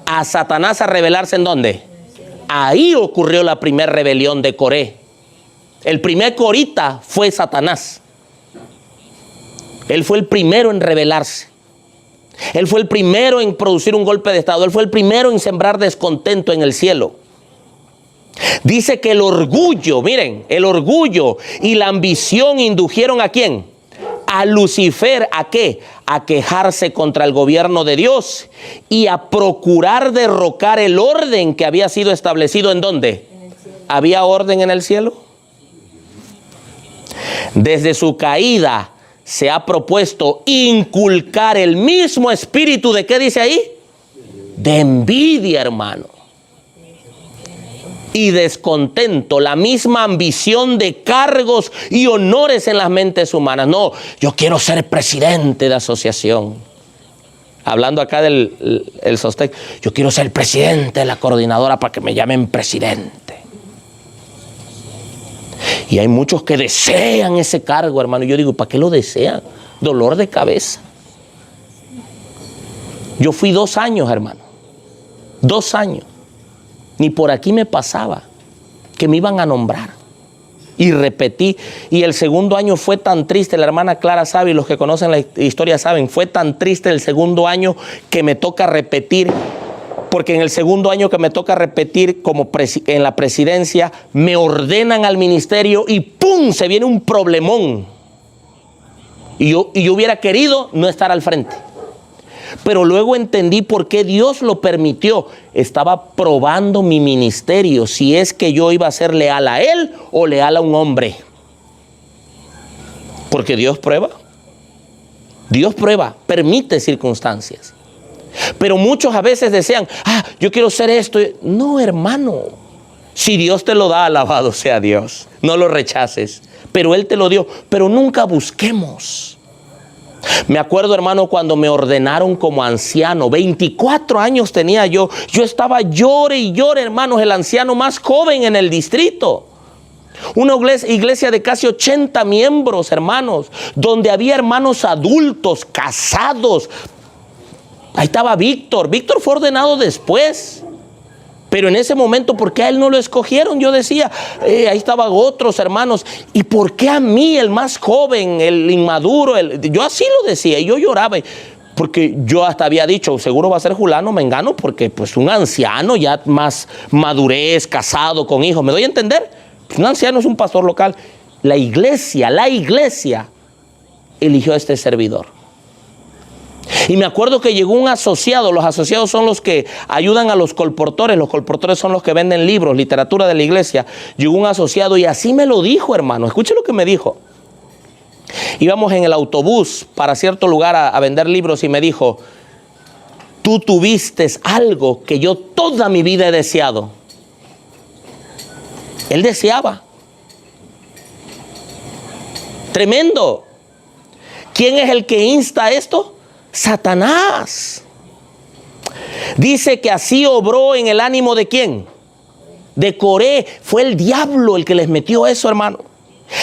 A Satanás a rebelarse. ¿En dónde? Ahí ocurrió la primera rebelión de Coré. El primer corita fue Satanás. Él fue el primero en rebelarse. Él fue el primero en producir un golpe de estado. Él fue el primero en sembrar descontento en el cielo. Dice que el orgullo, miren, el orgullo y la ambición indujeron ¿a quién? A Lucifer, ¿a qué? A quejarse contra el gobierno de Dios y a procurar derrocar el orden que había sido establecido. ¿En dónde? ¿Había orden en el cielo? Desde su caída se ha propuesto inculcar el mismo espíritu de ¿qué dice ahí? De envidia, hermano. Y descontento, la misma ambición de cargos y honores en las mentes humanas. No, yo quiero ser presidente de asociación. Hablando acá del Sostec, yo quiero ser presidente de la coordinadora para que me llamen presidente. Y hay muchos que desean ese cargo, hermano. Yo digo, ¿para qué lo desean? Dolor de cabeza. Yo fui 2 años, hermano. 2 años. Ni por aquí me pasaba que me iban a nombrar. Y repetí. Y el segundo año fue tan triste. La hermana Clara sabe, y los que conocen la historia saben, fue tan triste el segundo año que me toca repetir. Porque en el segundo año que me toca repetir como en la presidencia, me ordenan al ministerio y ¡pum! Se viene un problemón. Y yo hubiera querido no estar al frente. Pero luego entendí por qué Dios lo permitió. Estaba probando mi ministerio, si es que yo iba a ser leal a Él o leal a un hombre. Porque Dios prueba. Dios prueba, permite circunstancias. Pero muchos a veces desean, yo quiero ser esto. No, hermano. Si Dios te lo da, alabado sea Dios. No lo rechaces. Pero Él te lo dio. Pero nunca busquemos. Me acuerdo, hermano, cuando me ordenaron como anciano. 24 años tenía yo. Yo estaba llore y llore, hermanos. El anciano más joven en el distrito. Una iglesia de casi 80 miembros, hermanos. Donde había hermanos adultos, casados. Ahí estaba Víctor. Víctor fue ordenado después. Pero en ese momento, ¿por qué a él no lo escogieron? Yo decía, ahí estaban otros hermanos. ¿Y por qué a mí, el más joven, el inmaduro? Yo así lo decía y yo lloraba. Porque yo hasta había dicho, seguro va a ser Julano Mengano, porque pues un anciano ya más madurez, casado, con hijos. ¿Me doy a entender? Pues un anciano es un pastor local. La iglesia eligió a este servidor. Y me acuerdo que llegó un asociado. Los asociados son los que ayudan a los colportores. Los colportores son los que venden libros, literatura de la iglesia. Llegó un asociado y así me lo dijo, hermano. Escuche lo que me dijo. Íbamos en el autobús para cierto lugar a vender libros y me dijo, tú tuviste algo que yo toda mi vida he deseado. Él deseaba. Tremendo. ¿Quién es el que insta esto? Satanás. Dice que así obró en el ánimo de ¿quién? De Coré. Fue el diablo el que les metió eso, hermano.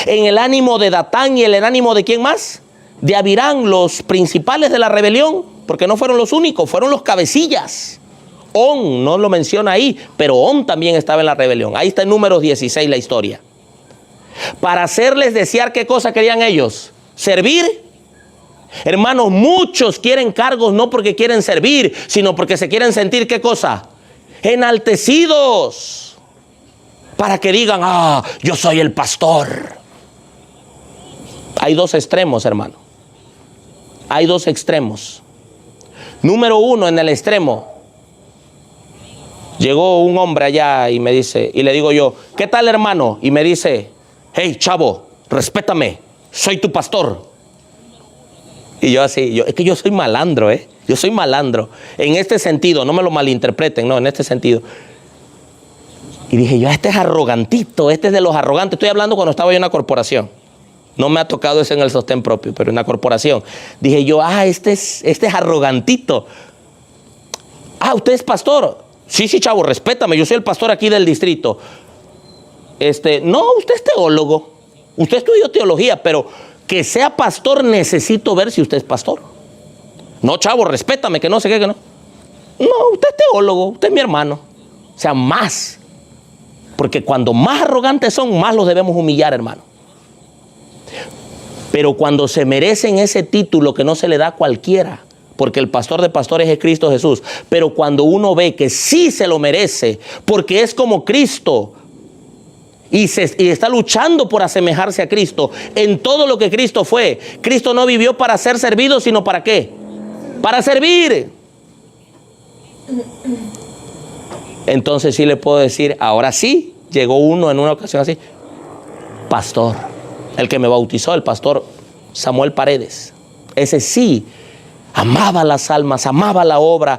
En el ánimo de Datán y en el ánimo de ¿quién más? De Abirán, los principales de la rebelión, porque no fueron los únicos, fueron los cabecillas. On no lo menciona ahí, pero On también estaba en la rebelión. Ahí está en Números 16 la historia. Para hacerles desear, ¿qué cosa querían ellos? Servir. Hermanos, muchos quieren cargos no porque quieren servir, sino porque se quieren sentir, ¿qué cosa? Enaltecidos. Para que digan, yo soy el pastor. Hay dos extremos, hermano. Hay dos extremos. Número uno, en el extremo. Llegó un hombre allá y me dice, y le digo yo, ¿qué tal, hermano? Y me dice, hey, chavo, respétame, soy tu pastor. Y yo así, es que yo soy malandro, yo soy malandro. En este sentido, no me lo malinterpreten, no, en este sentido. Y dije yo, este es arrogantito, este es de los arrogantes. Estoy hablando cuando estaba yo en una corporación. No me ha tocado eso en el sostén propio, pero en una corporación. Dije yo, este es arrogantito. ¿Usted es pastor? Sí, chavo, respétame, yo soy el pastor aquí del distrito. No, usted es teólogo. Usted estudió teología, pero que sea pastor necesito ver si usted es pastor. No, chavo, respétame, que no sé qué, que no. No, usted es teólogo, usted es mi hermano. O sea, más. Porque cuando más arrogantes son, más los debemos humillar, hermano. Pero cuando se merecen ese título que no se le da a cualquiera, porque el pastor de pastores es Cristo Jesús, pero cuando uno ve que sí se lo merece, porque es como Cristo, y está luchando por asemejarse a Cristo en todo lo que Cristo fue. Cristo no vivió para ser servido, sino ¿para qué? Para servir. Entonces sí le puedo decir, ahora sí, llegó uno en una ocasión así, pastor, el que me bautizó, el pastor Samuel Paredes. Ese sí, amaba las almas, amaba la obra.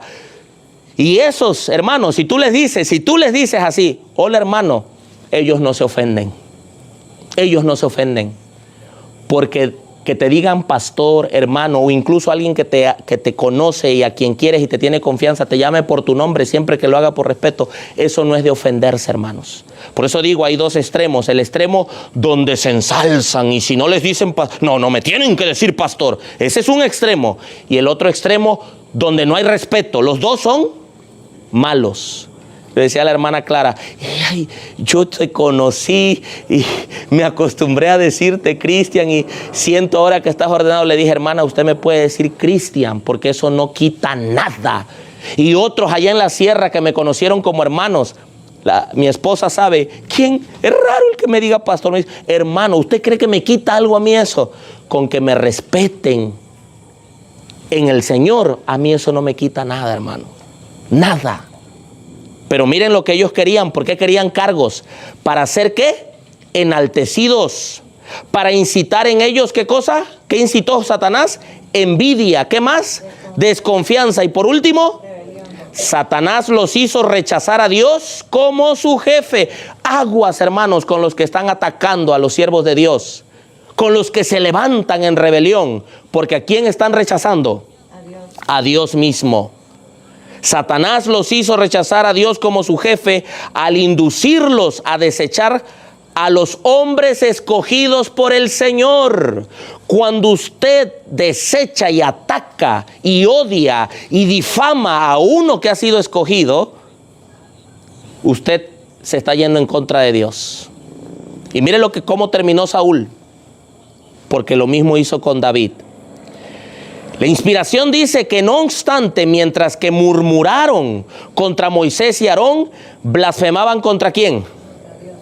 Y esos hermanos, si tú les dices así, hola hermano, ellos no se ofenden. Ellos no se ofenden. Porque que te digan pastor, hermano, o incluso alguien que te conoce y a quien quieres y te tiene confianza, te llame por tu nombre siempre que lo haga por respeto, eso no es de ofenderse, hermanos. Por eso digo, hay dos extremos. El extremo donde se ensalzan y si no les dicen, no me tienen que decir pastor. Ese es un extremo. Y el otro extremo donde no hay respeto. Los dos son malos. Le decía a la hermana Clara, yo te conocí y me acostumbré a decirte Cristian y siento ahora que estás ordenado. Le dije, hermana, usted me puede decir Cristian porque eso no quita nada. Y otros allá en la sierra que me conocieron como hermanos, mi esposa sabe, ¿quién? Es raro el que me diga pastor. Me dice, hermano, ¿usted cree que me quita algo a mí eso? Con que me respeten en el Señor, a mí eso no me quita nada, hermano. Nada. Pero miren lo que ellos querían. ¿Por qué querían cargos? ¿Para hacer qué? Enaltecidos. Para incitar en ellos, ¿qué cosa? ¿Qué incitó Satanás? Envidia. ¿Qué más? Desconfianza. Y por último, Satanás los hizo rechazar a Dios como su jefe. Aguas, hermanos, con los que están atacando a los siervos de Dios. Con los que se levantan en rebelión. Porque ¿a quién están rechazando? A Dios mismo. Satanás los hizo rechazar a Dios como su jefe al inducirlos a desechar a los hombres escogidos por el Señor. Cuando usted desecha y ataca y odia y difama a uno que ha sido escogido, usted se está yendo en contra de Dios. Y mire cómo terminó Saúl, porque lo mismo hizo con David. La inspiración dice que no obstante, mientras que murmuraron contra Moisés y Aarón, blasfemaban ¿contra quién?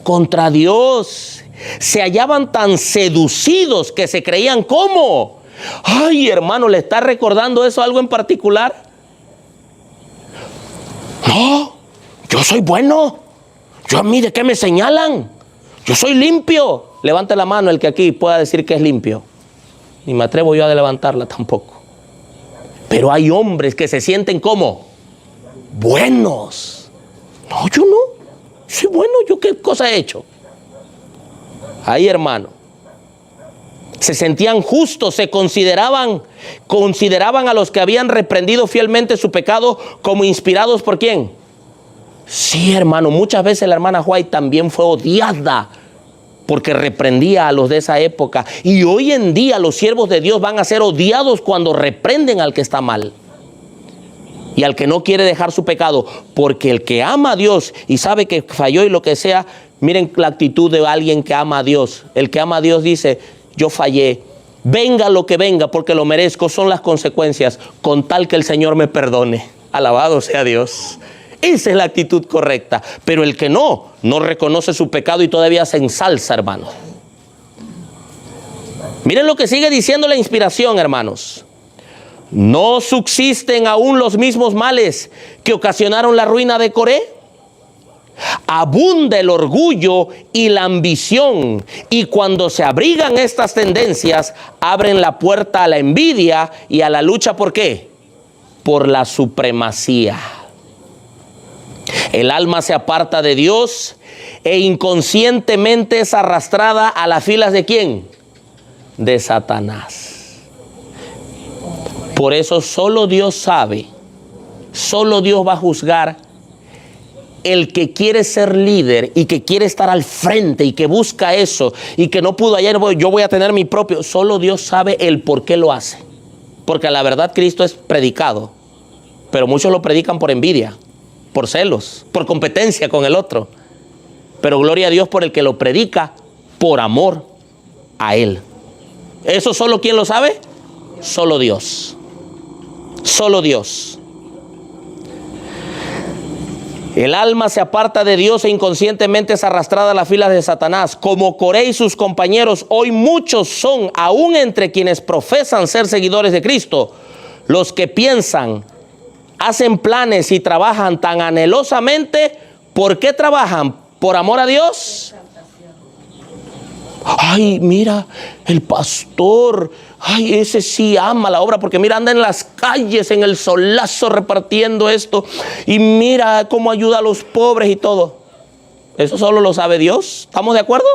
Contra Dios. Se hallaban tan seducidos que se creían ¿cómo? Ay, hermano, ¿le está recordando eso algo en particular? No, yo soy bueno. ¿A mí de qué me señalan? Yo soy limpio. Levante la mano el que aquí pueda decir que es limpio. Ni me atrevo yo a levantarla tampoco. Pero hay hombres que se sienten como buenos. No, yo no. Soy bueno, ¿yo qué cosa he hecho? Ahí, hermano. Se sentían justos, se consideraban a los que habían reprendido fielmente su pecado como inspirados ¿por quién? Sí, hermano, muchas veces la hermana White también fue odiada porque reprendía a los de esa época. Y hoy en día los siervos de Dios van a ser odiados cuando reprenden al que está mal y al que no quiere dejar su pecado, porque el que ama a Dios y sabe que falló y lo que sea, miren la actitud de alguien que ama a Dios. El que ama a Dios dice: yo fallé, venga lo que venga porque lo merezco, son las consecuencias, con tal que el Señor me perdone. Alabado sea Dios. Esa es la actitud correcta. Pero el que no reconoce su pecado y todavía se ensalza, hermano. Miren lo que sigue diciendo la inspiración, hermanos. ¿No subsisten aún los mismos males que ocasionaron la ruina de Coré? Abunda el orgullo y la ambición, y cuando se abrigan estas tendencias, abren la puerta a la envidia y a la lucha. ¿Por qué? Por la supremacía. El alma se aparta de Dios e inconscientemente es arrastrada a las filas ¿de quién? De Satanás. Por eso solo Dios sabe, solo Dios va a juzgar. El que quiere ser líder y que quiere estar al frente y que busca eso y que no pudo ayer, yo voy a tener mi propio, solo Dios sabe el por qué lo hace. Porque la verdad Cristo es predicado, pero muchos lo predican por envidia, por celos, por competencia con el otro. Pero gloria a Dios por el que lo predica por amor a Él. ¿Eso solo quién lo sabe? Solo Dios. Solo Dios. El alma se aparta de Dios e inconscientemente es arrastrada a las filas de Satanás. Como Coré y sus compañeros, hoy muchos son, aún entre quienes profesan ser seguidores de Cristo, los que piensan, hacen planes y trabajan tan anhelosamente. ¿Por qué trabajan? ¿Por amor a Dios? Ay, mira, el pastor, ay, ese sí ama la obra, porque mira, anda en las calles, en el solazo repartiendo esto, y mira cómo ayuda a los pobres y todo. Eso solo lo sabe Dios. ¿Estamos de acuerdo?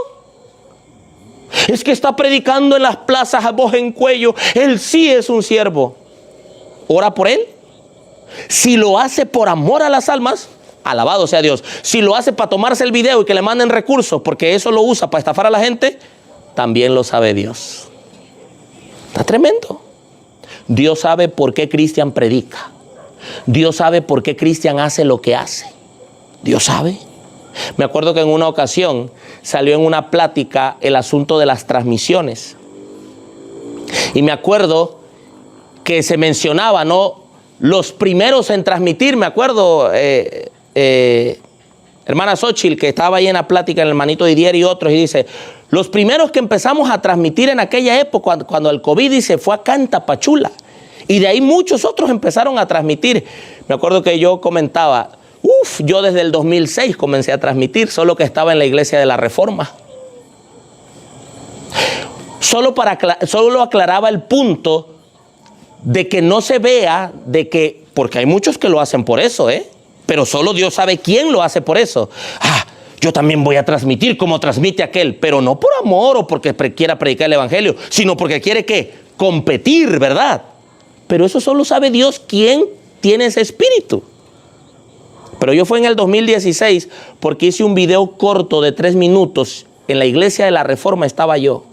Es que está predicando en las plazas a voz en cuello. Él sí es un siervo. Ora por él. Si lo hace por amor a las almas, alabado sea Dios. Si lo hace para tomarse el video y que le manden recursos, porque eso lo usa para estafar a la gente, también lo sabe Dios. Está tremendo. Dios sabe por qué Cristian predica. Dios sabe por qué Cristian hace lo que hace. Dios sabe. Me acuerdo que en una ocasión salió en una plática el asunto de las transmisiones. Y me acuerdo que se mencionaba, ¿no?, los primeros en transmitir. Me acuerdo, hermana Xochitl, que estaba ahí en la plática, el hermanito Didier y otros, y dice, los primeros que empezamos a transmitir en aquella época, cuando el COVID, dice, fue acá en Tapachula. Y de ahí muchos otros empezaron a transmitir. Me acuerdo que yo comentaba, yo desde el 2006 comencé a transmitir, solo que estaba en la iglesia de la Reforma. Solo aclaraba el punto de que no se vea, de que, porque hay muchos que lo hacen por eso, pero solo Dios sabe quién lo hace por eso. Yo también voy a transmitir como transmite aquel, pero no por amor o porque quiera predicar el evangelio, sino porque quiere ¿qué? Competir, ¿verdad? Pero eso solo sabe Dios quién tiene ese espíritu. Pero yo fue en el 2016 porque hice un video corto de 3 minutos. En la iglesia de la Reforma estaba yo.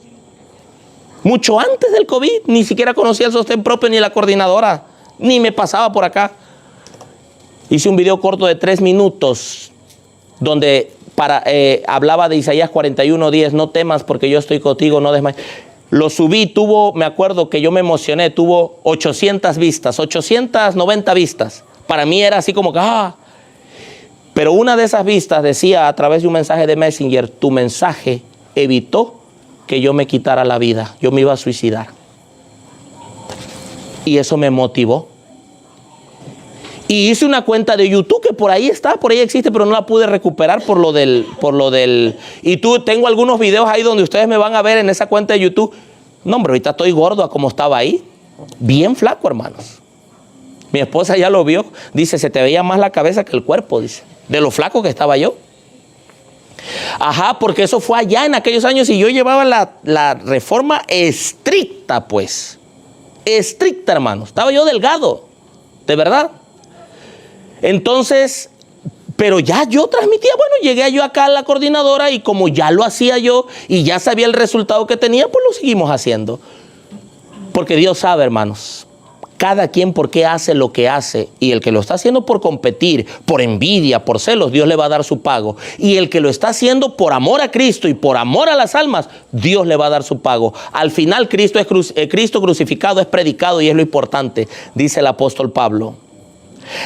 Mucho antes del COVID, ni siquiera conocía el sostén propio ni la coordinadora, ni me pasaba por acá. Hice un video corto de 3 minutos donde hablaba de Isaías 41:10, no temas porque yo estoy contigo, no desmayes. Lo subí, me acuerdo que yo me emocioné, tuvo 800 vistas, 890 vistas. Para mí era así como que, Pero una de esas vistas decía a través de un mensaje de Messenger, tu mensaje evitó que yo me quitara la vida, yo me iba a suicidar. Y eso me motivó. Y hice una cuenta de YouTube que por ahí está, por ahí existe, pero no la pude recuperar por lo del. Y tengo algunos videos ahí donde ustedes me van a ver en esa cuenta de YouTube. No, hombre, ahorita estoy gordo a como estaba ahí. Bien flaco, hermanos. Mi esposa ya lo vio. Dice, se te veía más la cabeza que el cuerpo, dice. De lo flaco que estaba yo. Ajá, porque eso fue allá en aquellos años y yo llevaba la reforma estricta, pues. Estricta, hermanos. Estaba yo delgado. De verdad. Entonces, pero ya yo transmitía, bueno, llegué yo acá a la coordinadora y como ya lo hacía yo y ya sabía el resultado que tenía, pues lo seguimos haciendo. Porque Dios sabe, hermanos, cada quien por qué hace lo que hace, y el que lo está haciendo por competir, por envidia, por celos, Dios le va a dar su pago. Y el que lo está haciendo por amor a Cristo y por amor a las almas, Dios le va a dar su pago. Al final Cristo crucificado es predicado y es lo importante, dice el apóstol Pablo.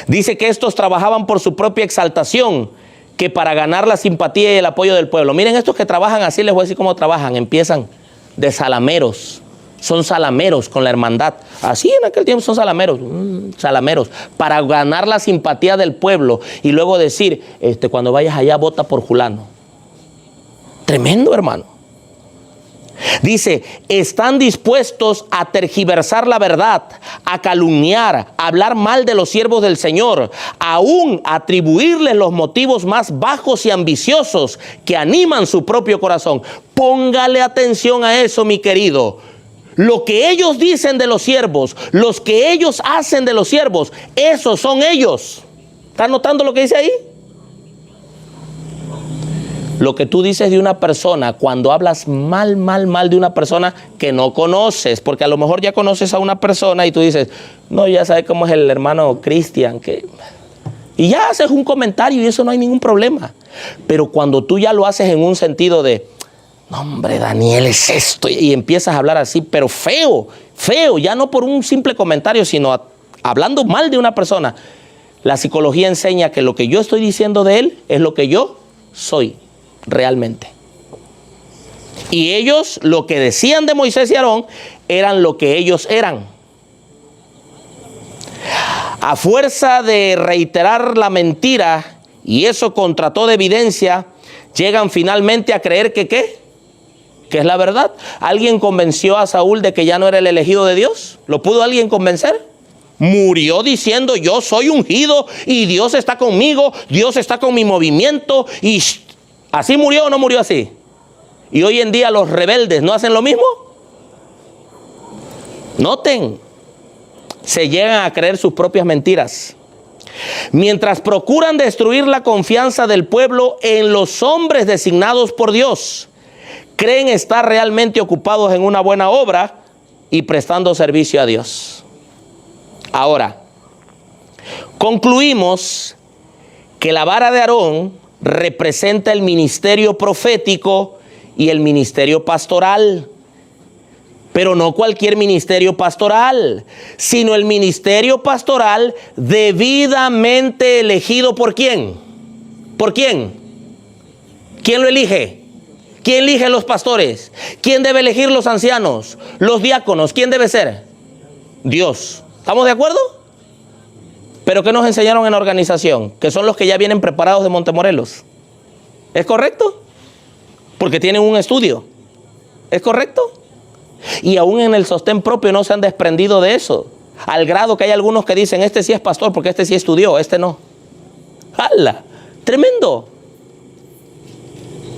Dice que estos trabajaban por su propia exaltación, que para ganar la simpatía y el apoyo del pueblo. Miren, estos que trabajan así, les voy a decir cómo trabajan. Empiezan de salameros. Son salameros con la hermandad. Así en aquel tiempo son salameros. Salameros. Para ganar la simpatía del pueblo. Y luego decir, cuando vayas allá, vota por fulano. Tremendo, hermano. Dice, están dispuestos a tergiversar la verdad, a calumniar, a hablar mal de los siervos del Señor, aún atribuirles los motivos más bajos y ambiciosos que animan su propio corazón. Póngale atención a eso, mi querido. Lo que ellos dicen de los siervos, los que ellos hacen de los siervos, esos son ellos. ¿Estás notando lo que dice ahí? Lo que tú dices de una persona, cuando hablas mal de una persona que no conoces, porque a lo mejor ya conoces a una persona y tú dices, no, ya sabes cómo es el hermano Cristian, y ya haces un comentario y eso no hay ningún problema. Pero cuando tú ya lo haces en un sentido de, no, hombre, Daniel es esto, y empiezas a hablar así, pero feo, ya no por un simple comentario, sino hablando mal de una persona, la psicología enseña que lo que yo estoy diciendo de él es lo que yo soy. Realmente. Y ellos lo que decían de Moisés y Aarón eran lo que ellos eran. A fuerza de reiterar la mentira y eso contra toda evidencia, llegan finalmente a creer que ¿qué? Que es la verdad. ¿Alguien convenció a Saúl de que ya no era el elegido de Dios? ¿Lo pudo alguien convencer? Murió diciendo, yo soy ungido y Dios está conmigo, Dios está con mi movimiento y... ¿Así murió o no murió así? Y hoy en día los rebeldes ¿no hacen lo mismo? Noten, se llegan a creer sus propias mentiras. Mientras procuran destruir la confianza del pueblo en los hombres designados por Dios, creen estar realmente ocupados en una buena obra y prestando servicio a Dios. Ahora, concluimos que la vara de Aarón representa el ministerio profético y el ministerio pastoral. Pero no cualquier ministerio pastoral, sino el ministerio pastoral debidamente elegido ¿por quién? ¿Por quién? ¿Quién lo elige? ¿Quién elige los pastores? ¿Quién debe elegir los ancianos? Los diáconos, ¿quién debe ser? Dios. ¿Estamos de acuerdo? Pero ¿qué nos enseñaron en la organización? Que son los que ya vienen preparados de Montemorelos. ¿Es correcto? Porque tienen un estudio. ¿Es correcto? Y aún en el sostén propio no se han desprendido de eso. Al grado que hay algunos que dicen, este sí es pastor porque este sí estudió, este no. ¡Hala! Tremendo.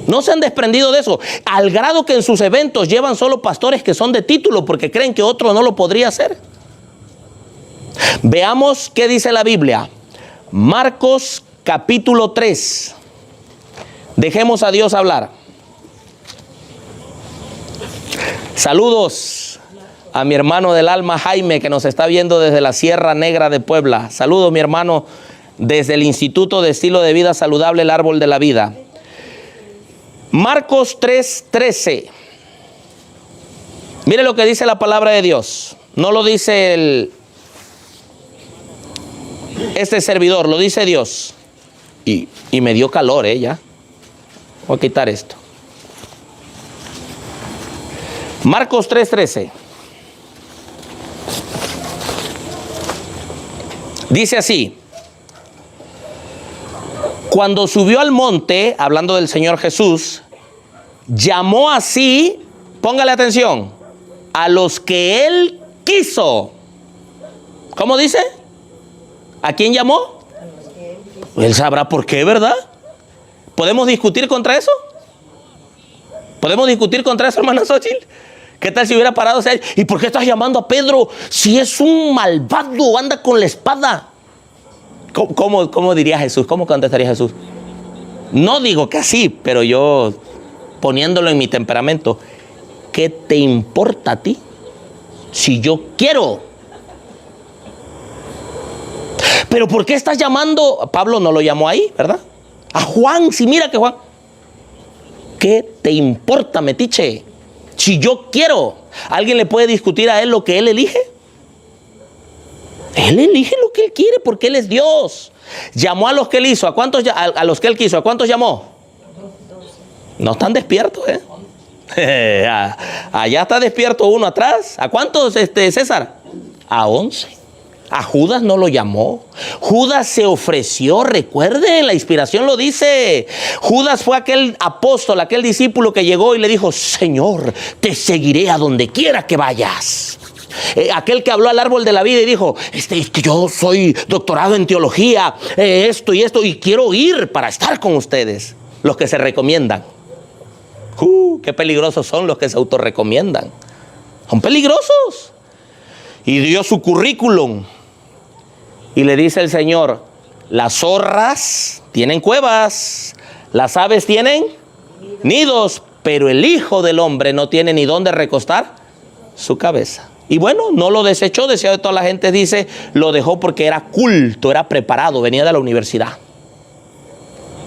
No se han desprendido de eso. Al grado que en sus eventos llevan solo pastores que son de título porque creen que otro no lo podría hacer. Veamos qué dice la Biblia. Marcos capítulo 3. Dejemos a Dios hablar. Saludos a mi hermano del alma Jaime, que nos está viendo desde la Sierra Negra de Puebla. Saludos, mi hermano, desde el Instituto de Estilo de Vida Saludable, el Árbol de la Vida. Marcos 3:13. Mire lo que dice la palabra de Dios. No lo dice este servidor, lo dice Dios. Y me dio calor, ya. Voy a quitar esto. Marcos 3:13. Dice así: cuando subió al monte, hablando del Señor Jesús, llamó así, póngale atención, a los que él quiso. ¿Cómo dice? ¿A quién llamó? Él sabrá por qué, ¿verdad? ¿Podemos discutir contra eso? ¿Podemos discutir contra eso, hermana Xochitl? ¿Qué tal si hubiera parado? ¿Y por qué estás llamando a Pedro si es un malvado, anda con la espada? ¿Cómo diría Jesús? ¿Cómo contestaría Jesús? No digo que así, pero yo poniéndolo en mi temperamento. ¿Qué te importa a ti si yo quiero? Pero ¿por qué estás llamando? Pablo no lo llamó ahí, ¿verdad? A Juan, si mira que Juan. ¿Qué te importa, metiche? Si yo quiero, ¿alguien le puede discutir a él lo que él elige? Él elige lo que él quiere porque él es Dios. Llamó a los que él hizo. ¿A los que él quiso? ¿A cuántos llamó? No están despiertos, allá está despierto uno atrás. ¿A cuántos, César? A 11. A Judas no lo llamó. Judas se ofreció, recuerden, la inspiración lo dice. Judas fue aquel apóstol, aquel discípulo que llegó y le dijo: Señor, te seguiré a donde quiera que vayas. Aquel que habló al árbol de la vida y dijo: es que yo soy doctorado en teología, esto y quiero ir para estar con ustedes. Los que se recomiendan. Qué peligrosos son los que se autorrecomiendan. Son peligrosos. Y dio su currículum. Y le dice el Señor: las zorras tienen cuevas, las aves tienen nidos, pero el Hijo del Hombre no tiene ni dónde recostar su cabeza. Y bueno, no lo desechó, decía de toda la gente, dice, lo dejó porque era culto, era preparado, venía de la universidad.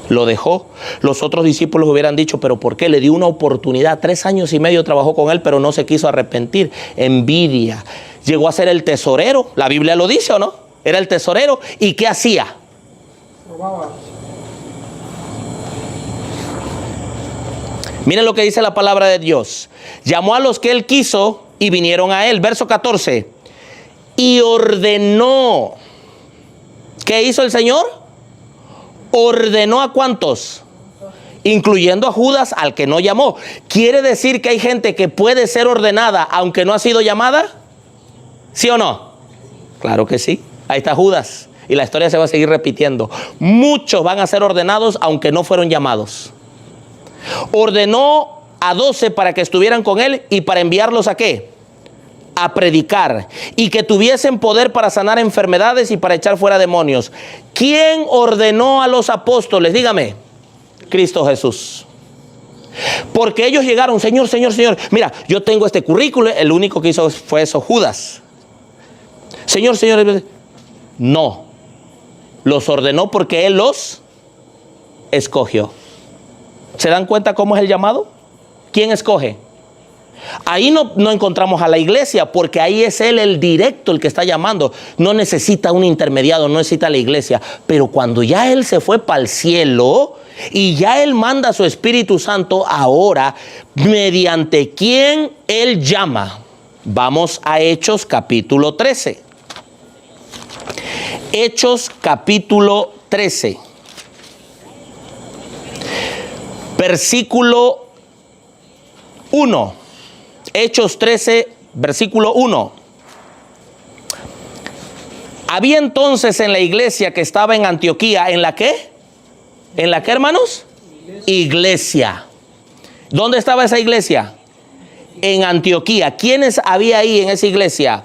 Lo dejó. Los otros discípulos hubieran dicho: ¿pero por qué? Le dio una oportunidad. 3 años y medio trabajó con él, pero no se quiso arrepentir. Envidia. Llegó a ser el tesorero. La Biblia lo dice, ¿o no? Era el tesorero. ¿Y qué hacía? Robaba. Miren lo que dice la palabra de Dios. Llamó a los que él quiso y vinieron a él. Verso 14. Y ordenó. ¿Qué hizo el Señor? ¿Ordenó a cuántos? Incluyendo a Judas, al que no llamó. ¿Quiere decir que hay gente que puede ser ordenada aunque no ha sido llamada? ¿Sí o no? Claro que sí. Ahí está Judas. Y la historia se va a seguir repitiendo. Muchos van a ser ordenados aunque no fueron llamados. Ordenó a 12 para que estuvieran con él y para enviarlos ¿a qué? A predicar, y que tuviesen poder para sanar enfermedades y para echar fuera demonios. ¿Quién ordenó a los apóstoles? Dígame. Cristo Jesús. Porque ellos llegaron: Señor, Señor, Señor, mira, yo tengo este currículo. El único que hizo fue eso, Judas. Señor, Señor. No. Los ordenó porque Él los escogió. ¿Se dan cuenta cómo es el llamado? ¿Quién escoge? Ahí no encontramos a la iglesia, porque ahí es Él el directo, el que está llamando. No necesita un intermediado, no necesita la iglesia. Pero cuando ya Él se fue para el cielo y ya Él manda a su Espíritu Santo, ahora, mediante quien Él llama. Vamos a Hechos capítulo 13. Hechos capítulo 13. Versículo 1. Hechos 13, versículo 1. Había entonces en la iglesia que estaba en Antioquía, ¿en la qué? ¿En la qué, hermanos? Iglesia. ¿Dónde estaba esa iglesia? En Antioquía. ¿Quiénes había ahí en esa iglesia?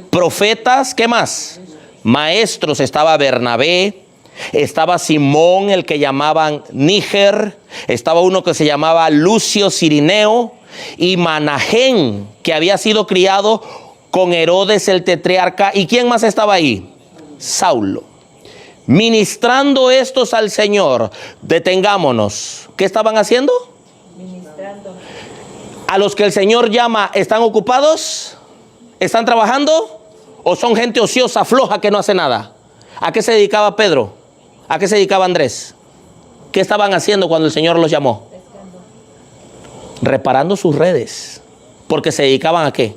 Profetas, ¿qué más? Maestros. Estaba Bernabé, estaba Simón, el que llamaban Níger, estaba uno que se llamaba Lucio Cirineo, y Manahén, que había sido criado con Herodes el tetrarca. ¿Y quién más estaba ahí? Saulo. Ministrando estos al Señor. Detengámonos. ¿Qué estaban haciendo? Ministrando. A los que el Señor llama, ¿están ocupados? ¿Están trabajando? ¿O son gente ociosa, floja, que no hace nada? ¿A qué se dedicaba Pedro? ¿A qué se dedicaba Andrés? ¿Qué estaban haciendo cuando el Señor los llamó? Reparando sus redes. Porque se dedicaban ¿a qué?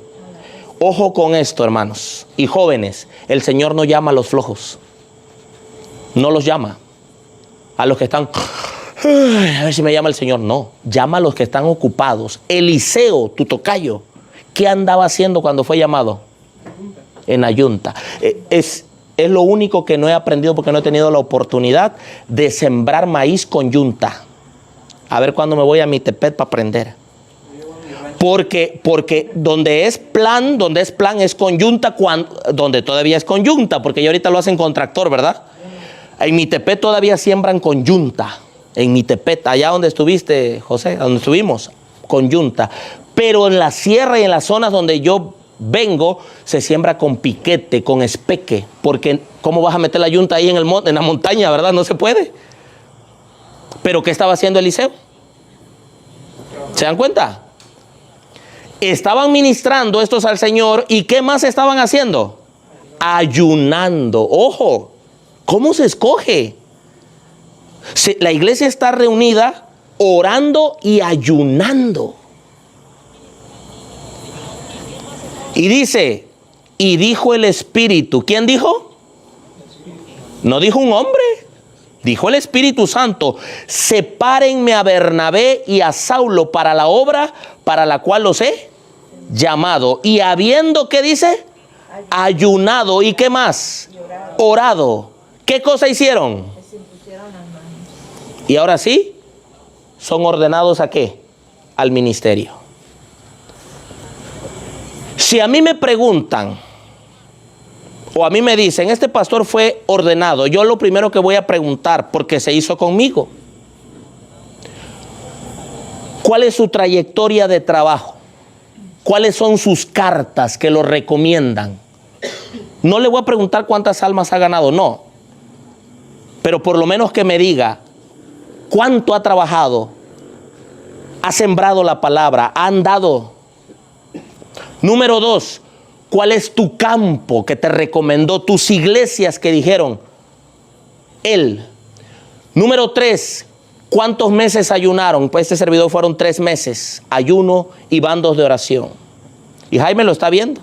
Ojo con esto, hermanos y jóvenes. El Señor no llama a los flojos. No los llama a los que están: a ver si me llama el Señor. No, llama a los que están ocupados. Eliseo, tu tocayo, ¿qué andaba haciendo cuando fue llamado? En ayunta. Es lo único que no he aprendido porque no he tenido la oportunidad de sembrar maíz con yunta. A ver cuándo me voy a Mitepet para aprender. Porque donde es plan es con yunta, donde todavía es con yunta, porque ya ahorita lo hacen con tractor, ¿verdad? En Mitepet todavía siembran con yunta. En Mitepet, allá donde estuviste, José, donde estuvimos, con yunta. Pero en la sierra y en las zonas donde yo vengo, se siembra con piquete, con espeque. Porque ¿cómo vas a meter la yunta ahí en la montaña, verdad? No se puede. ¿Pero qué estaba haciendo Eliseo? ¿Se dan cuenta? Estaban ministrando estos al Señor. ¿Y qué más estaban haciendo? Ayunando. Ojo, ¿cómo se escoge? La iglesia está reunida orando y ayunando. Y dice, y dijo el Espíritu. ¿Quién dijo? No dijo un hombre. Dijo el Espíritu Santo, sepárenme a Bernabé y a Saulo para la obra para la cual los he llamado. Y habiendo, ¿qué dice? Ayunado. ¿Y qué más? Orado. ¿Qué cosa hicieron? Se impusieron las manos. Y ahora sí, son ordenados ¿a qué? Al ministerio. Si a mí me preguntan, o a mí me dicen, este pastor fue ordenado, yo lo primero que voy a preguntar, porque se hizo conmigo, ¿cuál es su trayectoria de trabajo? ¿Cuáles son sus cartas que lo recomiendan? No le voy a preguntar cuántas almas ha ganado, no. Pero por lo menos que me diga cuánto ha trabajado, ha sembrado la palabra, ha andado. Número 2, ¿cuál es tu campo que te recomendó? Tus iglesias que dijeron, él. Número 3, ¿cuántos meses ayunaron? Pues este servidor fueron 3 meses, ayuno y bandos de oración. Y Jaime lo está viendo.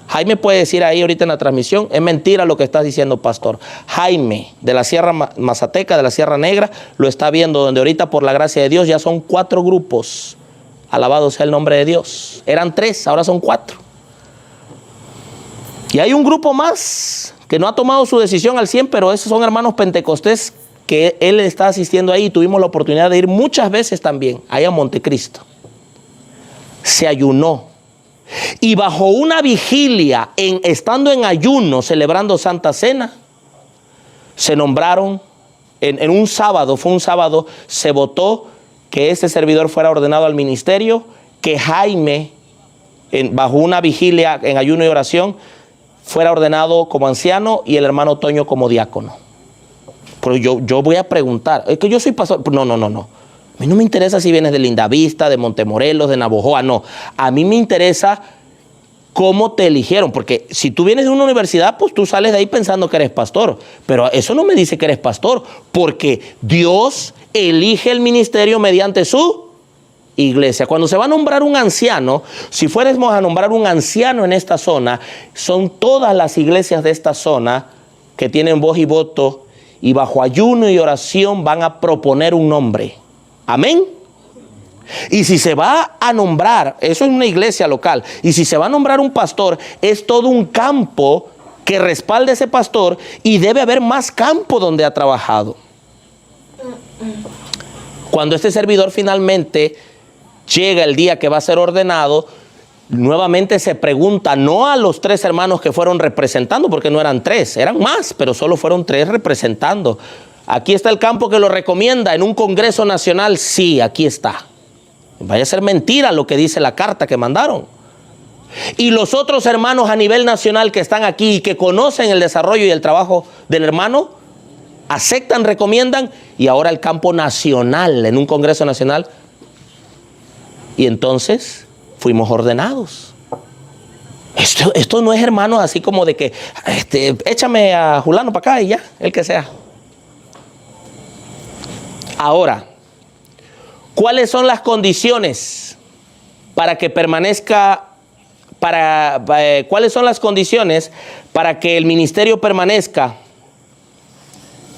Jaime puede decir ahí ahorita en la transmisión, es mentira lo que estás diciendo, pastor. Jaime, de la Sierra Mazateca, de la Sierra Negra, lo está viendo, donde ahorita por la gracia de Dios ya son 4 grupos. Alabado sea el nombre de Dios. Eran 3, ahora son 4. Y hay un grupo más que no ha tomado su decisión al 100, pero esos son hermanos pentecostés que él está asistiendo ahí. Tuvimos la oportunidad de ir muchas veces también, ahí a Montecristo. Se ayunó. Y bajo una vigilia, estando en ayuno, celebrando Santa Cena, se nombraron, en un sábado, fue un sábado, se votó que este servidor fuera ordenado al ministerio, que Jaime, bajo una vigilia en ayuno y oración, fuera ordenado como anciano y el hermano Toño como diácono. Pero yo voy a preguntar, es que yo soy pastor. No. A mí no me interesa si vienes de Lindavista, de Montemorelos, de Navojoa, no. A mí me interesa cómo te eligieron, porque si tú vienes de una universidad, pues tú sales de ahí pensando que eres pastor. Pero eso no me dice que eres pastor, porque Dios elige el ministerio mediante su iglesia. Cuando se va a nombrar un anciano, si fuéramos a nombrar un anciano en esta zona, son todas las iglesias de esta zona que tienen voz y voto y bajo ayuno y oración van a proponer un nombre. Amén. Y si se va a nombrar, eso es una iglesia local, y si se va a nombrar un pastor, es todo un campo que respalde a ese pastor y debe haber más campo donde ha trabajado. Cuando este servidor finalmente llega el día que va a ser ordenado, nuevamente se pregunta, no a los 3 hermanos que fueron representando, porque no eran 3, eran más, pero solo fueron 3 representando. Aquí está el campo que lo recomienda en un congreso nacional. Sí, aquí está. Vaya a ser mentira lo que dice la carta que mandaron. Y los otros hermanos a nivel nacional que están aquí y que conocen el desarrollo y el trabajo del hermano, aceptan, recomiendan, y ahora el campo nacional, en un congreso nacional. Y entonces fuimos ordenados. Esto no es, hermano, así como de que échame a Julano para acá y ya, el que sea. Ahora, ¿cuáles son las condiciones para que permanezca, cuáles son las condiciones para que el ministerio permanezca?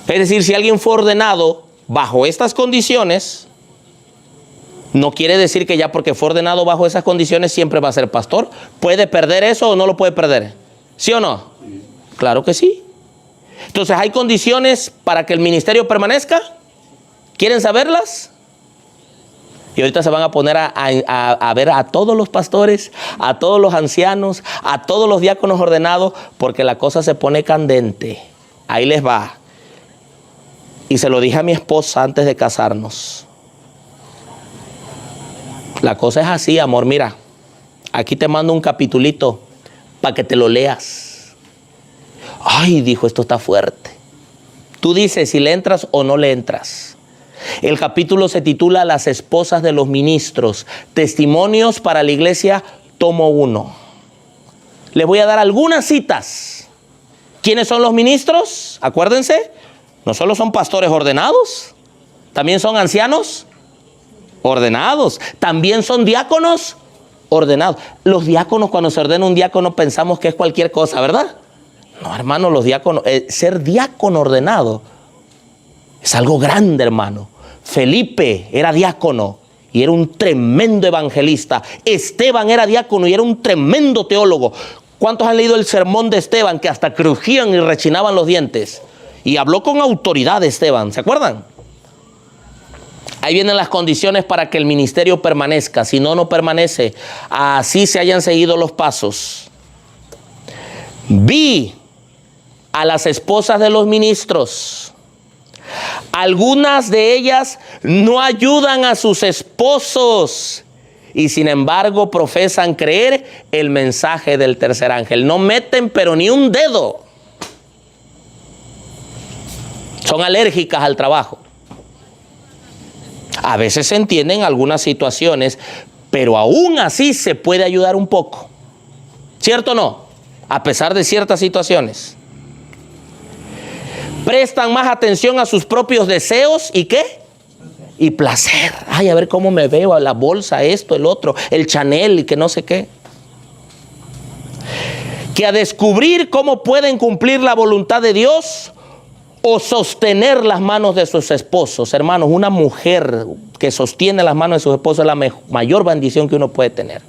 Es decir, si alguien fue ordenado bajo estas condiciones, No quiere decir que ya porque fue ordenado bajo esas condiciones siempre va a ser pastor. ¿Puede perder eso o no lo puede perder? ¿Sí o no? Claro que sí. Entonces, ¿hay condiciones para que el ministerio permanezca? ¿Quieren saberlas? Y ahorita se van a poner a ver a todos los pastores, a todos los ancianos, a todos los diáconos ordenados, porque la cosa se pone candente. Ahí les va. Y se lo dije a mi esposa antes de casarnos. La cosa es así, amor. Mira, aquí te mando un capitulito para que te lo leas. Ay, dijo, esto está fuerte. Tú dices si le entras o no le entras. El capítulo se titula Las esposas de los ministros. Testimonios para la iglesia, tomo 1. Les voy a dar algunas citas. ¿Quiénes son los ministros? Acuérdense, no solo son pastores ordenados, también son ancianos ordenados, también son diáconos ordenados. Los diáconos, cuando se ordena un diácono, pensamos que es cualquier cosa, ¿verdad? No, hermano, los diáconos, ser diácono ordenado es algo grande, hermano. Felipe era diácono y era un tremendo evangelista. Esteban era diácono y era un tremendo teólogo. ¿Cuántos han leído el sermón de Esteban que hasta crujían y rechinaban los dientes? Y habló con autoridad Esteban, ¿se acuerdan? Ahí vienen las condiciones para que el ministerio permanezca. Si no, no permanece. Así se hayan seguido los pasos. Vi a las esposas de los ministros. Algunas de ellas no ayudan a sus esposos y sin embargo profesan creer el mensaje del tercer ángel. No meten pero ni un dedo. Son alérgicas al trabajo. A veces se entienden algunas situaciones, pero aún así se puede ayudar un poco. ¿Cierto o no? A pesar de ciertas situaciones. Prestan más atención a sus propios deseos y ¿qué? Y placer. Ay, a ver cómo me veo, a la bolsa, esto, el otro, el Chanel y que no sé qué. Que a descubrir cómo pueden cumplir la voluntad de Dios o sostener las manos de sus esposos. Hermanos, una mujer que sostiene las manos de sus esposos es la mayor bendición que uno puede tener.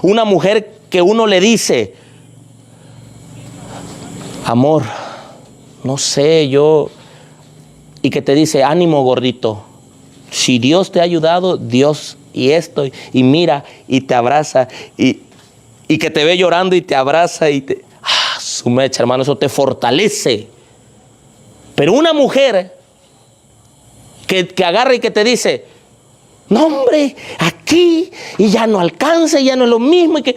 Una mujer que uno le dice, amor, no sé, yo... Y que te dice, ánimo gordito. Si Dios te ha ayudado, Dios y esto, y mira, y te abraza, y que te ve llorando y te abraza, y te... ¡Ah, su mecha, hermano! Eso te fortalece. Pero una mujer que agarra y que te dice, no hombre, aquí, y ya no alcanza, y ya no es lo mismo, y que...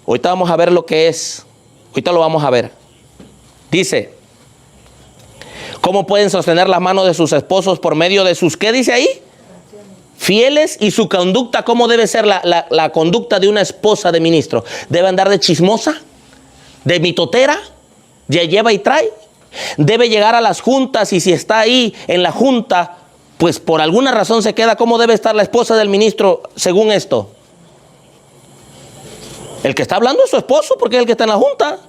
Ahorita vamos a ver lo que es. Ahorita lo vamos a ver. Dice, ¿cómo pueden sostener las manos de sus esposos por medio de sus, qué dice ahí? Fieles, y su conducta, ¿cómo debe ser la conducta de una esposa de ministro? ¿Debe andar de chismosa? ¿De mitotera? ¿De lleva y trae? ¿Debe llegar a las juntas y si está ahí en la junta, pues por alguna razón se queda? ¿Cómo debe estar la esposa del ministro según esto? El que está hablando es su esposo porque es el que está en la junta.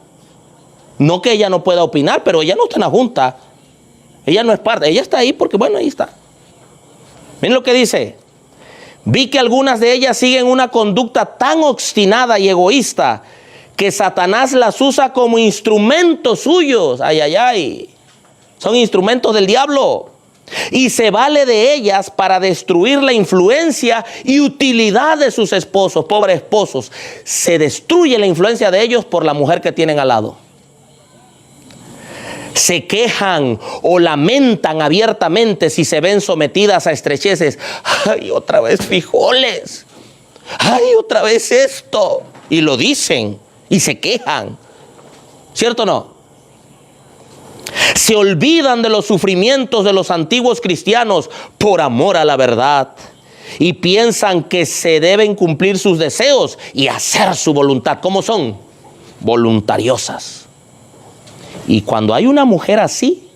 No que ella no pueda opinar, pero ella no está en la junta. Ella no es parte, ella está ahí porque bueno, ahí está. Miren lo que dice. Vi que algunas de ellas siguen una conducta tan obstinada y egoísta que Satanás las usa como instrumentos suyos. Ay, ay, ay. Son instrumentos del diablo. Y se vale de ellas para destruir la influencia y utilidad de sus esposos. Pobres esposos. Se destruye la influencia de ellos por la mujer que tienen al lado. Se quejan o lamentan abiertamente si se ven sometidas a estrecheces. Ay, otra vez frijoles. Ay, otra vez esto. Y lo dicen y se quejan. ¿Cierto o no? Se olvidan de los sufrimientos de los antiguos cristianos por amor a la verdad. Y piensan que se deben cumplir sus deseos y hacer su voluntad. ¿Cómo son? Voluntariosas. Y cuando hay una mujer así,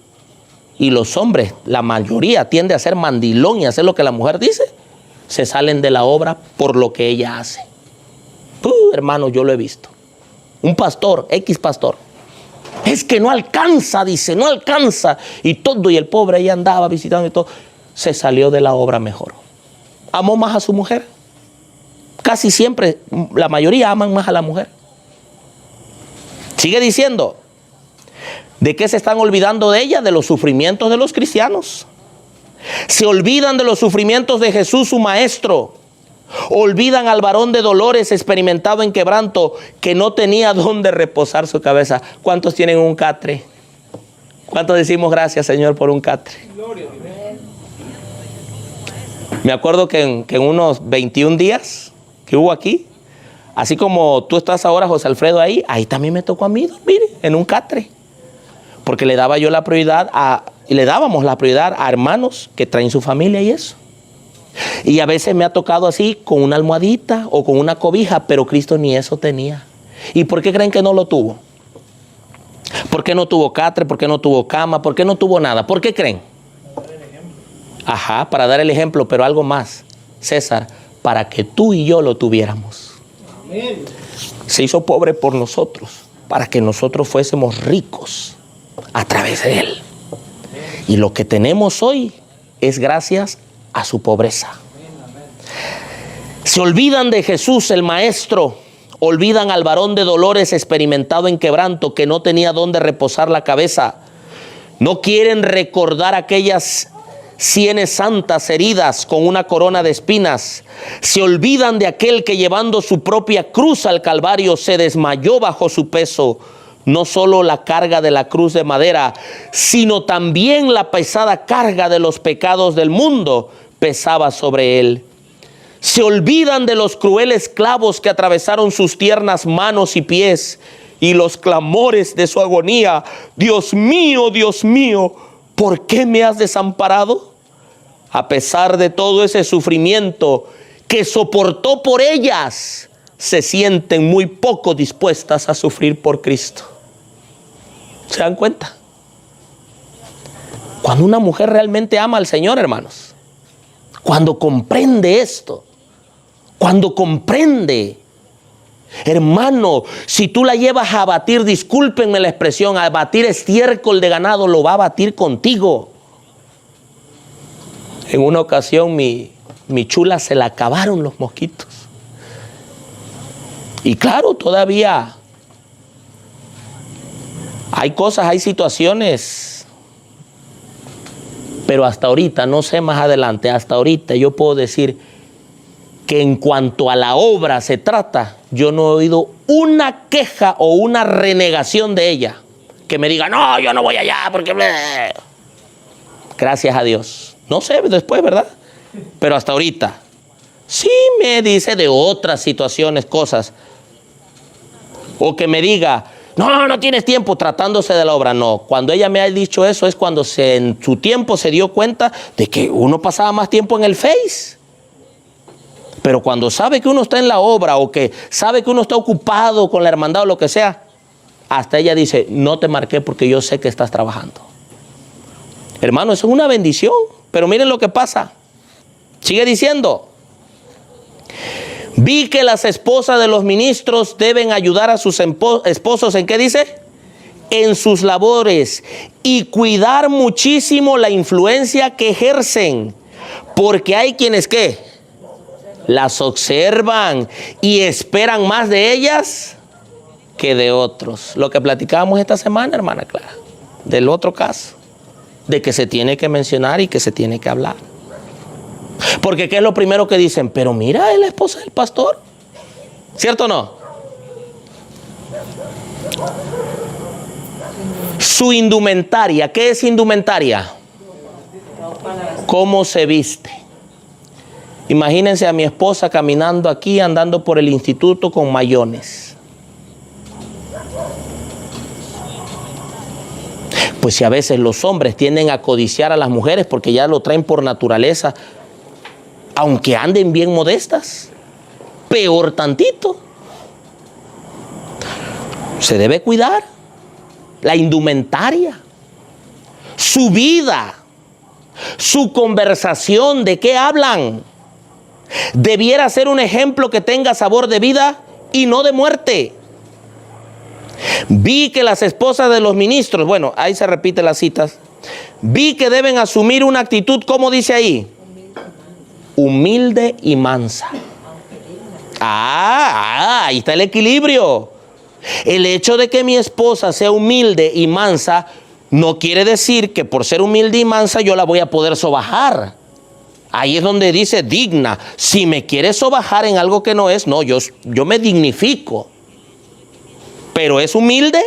y los hombres, la mayoría tiende a ser mandilón y hacer lo que la mujer dice, se salen de la obra por lo que ella hace. Hermano, yo lo he visto. Un pastor, X pastor, es que no alcanza, dice, no alcanza. Y todo, y el pobre ahí andaba visitando y todo, se salió de la obra mejor. Amó más a su mujer. casi siempre, la mayoría aman más a la mujer. Sigue diciendo, ¿de qué se están olvidando de ella? De los sufrimientos de los cristianos. Se olvidan de los sufrimientos de Jesús, su maestro. Olvidan al varón de dolores experimentado en quebranto, que no tenía dónde reposar su cabeza. ¿Cuántos tienen un catre? ¿Cuántos decimos gracias, Señor, por un catre? Me acuerdo que en unos 21 días que hubo aquí, así como tú estás ahora, José Alfredo, ahí también me tocó a mí dormir en un catre. Porque le daba yo la prioridad y le dábamos la prioridad a hermanos que traen su familia y eso. Y a veces me ha tocado así, con una almohadita o con una cobija, pero Cristo ni eso tenía. ¿Y por qué creen que no lo tuvo? ¿Por qué no tuvo catre? ¿Por qué no tuvo cama? ¿Por qué no tuvo nada? ¿Por qué creen? Ajá, para dar el ejemplo, pero algo más, César, para que tú y yo lo tuviéramos. Amén. Se hizo pobre por nosotros, para que nosotros fuésemos ricos a través de Él. Y lo que tenemos hoy es gracias a su pobreza. Se olvidan de Jesús, el Maestro. Olvidan al varón de dolores experimentado en quebranto, que no tenía dónde reposar la cabeza. No quieren recordar aquellas sienes santas heridas con una corona de espinas. Se olvidan de aquel que, llevando su propia cruz al Calvario, se desmayó bajo su peso. No solo la carga de la cruz de madera, sino también la pesada carga de los pecados del mundo pesaba sobre él. Se olvidan de los crueles clavos que atravesaron sus tiernas manos y pies, y los clamores de su agonía. Dios mío, ¿por qué me has desamparado? A pesar de todo ese sufrimiento que soportó por ellas, se sienten muy poco dispuestas a sufrir por Cristo. ¿Se dan cuenta? Cuando una mujer realmente ama al Señor, hermanos, cuando comprende esto, cuando comprende, hermano, si tú la llevas a batir, discúlpenme la expresión, a batir estiércol de ganado, lo va a batir contigo. En una ocasión mi chula se la acabaron los mosquitos. Y claro, todavía hay cosas, hay situaciones, pero hasta ahorita, no sé más adelante, hasta ahorita yo puedo decir que en cuanto a la obra se trata, yo no he oído una queja o una renegación de ella, que me diga, no, yo no voy allá porque... Gracias a Dios. No sé después, ¿verdad? Pero hasta ahorita sí me dice de otras situaciones, cosas. O que me diga, no tienes tiempo, tratándose de la obra. No, cuando ella me ha dicho eso es cuando en su tiempo se dio cuenta de que uno pasaba más tiempo en el Face. Pero cuando sabe que uno está en la obra o que sabe que uno está ocupado con la hermandad o lo que sea, hasta ella dice, no te marqué porque yo sé que estás trabajando. Hermano, eso es una bendición. Pero miren lo que pasa. Sigue diciendo. Vi que las esposas de los ministros deben ayudar a sus esposos. ¿En qué dice? En sus labores. Y cuidar muchísimo la influencia que ejercen. Porque hay quienes, ¿qué? Las observan y esperan más de ellas que de otros. Lo que platicábamos esta semana, hermana Clara, del otro caso, de que se tiene que mencionar y que se tiene que hablar. Porque ¿qué es lo primero que dicen? Pero mira, es la esposa del pastor. ¿Cierto o no? Su indumentaria. ¿Qué es indumentaria? ¿Cómo se viste? Imagínense a mi esposa caminando aquí, andando por el instituto con mayones. Pues si a veces los hombres tienden a codiciar a las mujeres porque ya lo traen por naturaleza, aunque anden bien modestas, peor tantito. Se debe cuidar la indumentaria, su vida, su conversación, de qué hablan. Debiera ser un ejemplo que tenga sabor de vida y no de muerte. Vi que las esposas de los ministros, bueno, ahí se repiten las citas. Vi que deben asumir una actitud, ¿cómo dice ahí? Humilde y mansa. Ahí está el equilibrio. El hecho de que mi esposa sea humilde y mansa no quiere decir que por ser humilde y mansa yo la voy a poder sobajar. Ahí es donde dice digna. Si me quieres sobajar en algo que no es, no, yo me dignifico. Pero es humilde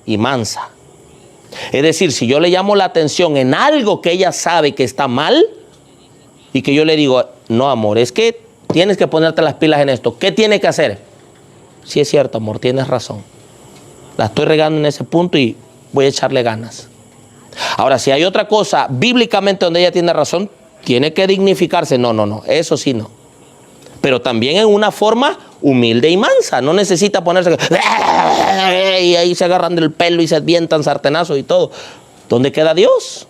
y mansa. Es decir, si yo le llamo la atención en algo que ella sabe que está mal y que yo le digo, no amor, es que tienes que ponerte las pilas en esto. ¿Qué tiene que hacer? Sí es cierto, amor, tienes razón. La estoy regando en ese punto y voy a echarle ganas. Ahora, si hay otra cosa bíblicamente donde ella tiene razón, tiene que dignificarse. No, eso sí no. Pero también en una forma humilde y mansa. No necesita ponerse y ahí se agarran del pelo y se avientan sartenazos y todo. ¿Dónde queda Dios?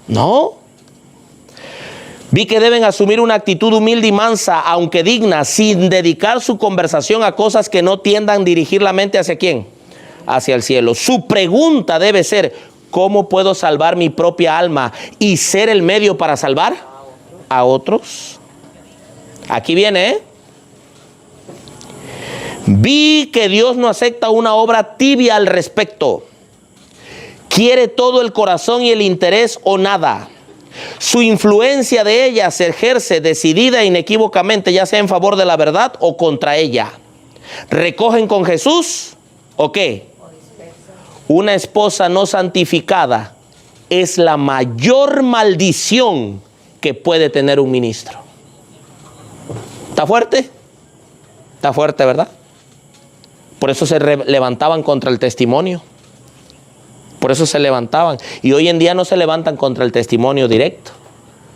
No. Vi que deben asumir una actitud humilde y mansa, aunque digna, sin dedicar su conversación a cosas que no tiendan a dirigir la mente hacia ¿quién? Hacia el cielo. Su pregunta debe ser, ¿cómo puedo salvar mi propia alma y ser el medio para salvar a otros? Aquí viene, ¿eh? Vi que Dios no acepta una obra tibia al respecto. Quiere todo el corazón y el interés o nada. Su influencia de ella se ejerce decidida e inequívocamente, ya sea en favor de la verdad o contra ella. ¿Recogen con Jesús o qué? Una esposa no santificada es la mayor maldición que puede tener un ministro. ¿Está fuerte? Está fuerte, ¿verdad? Por eso se levantaban contra el testimonio. Por eso se levantaban. Y hoy en día no se levantan contra el testimonio directo.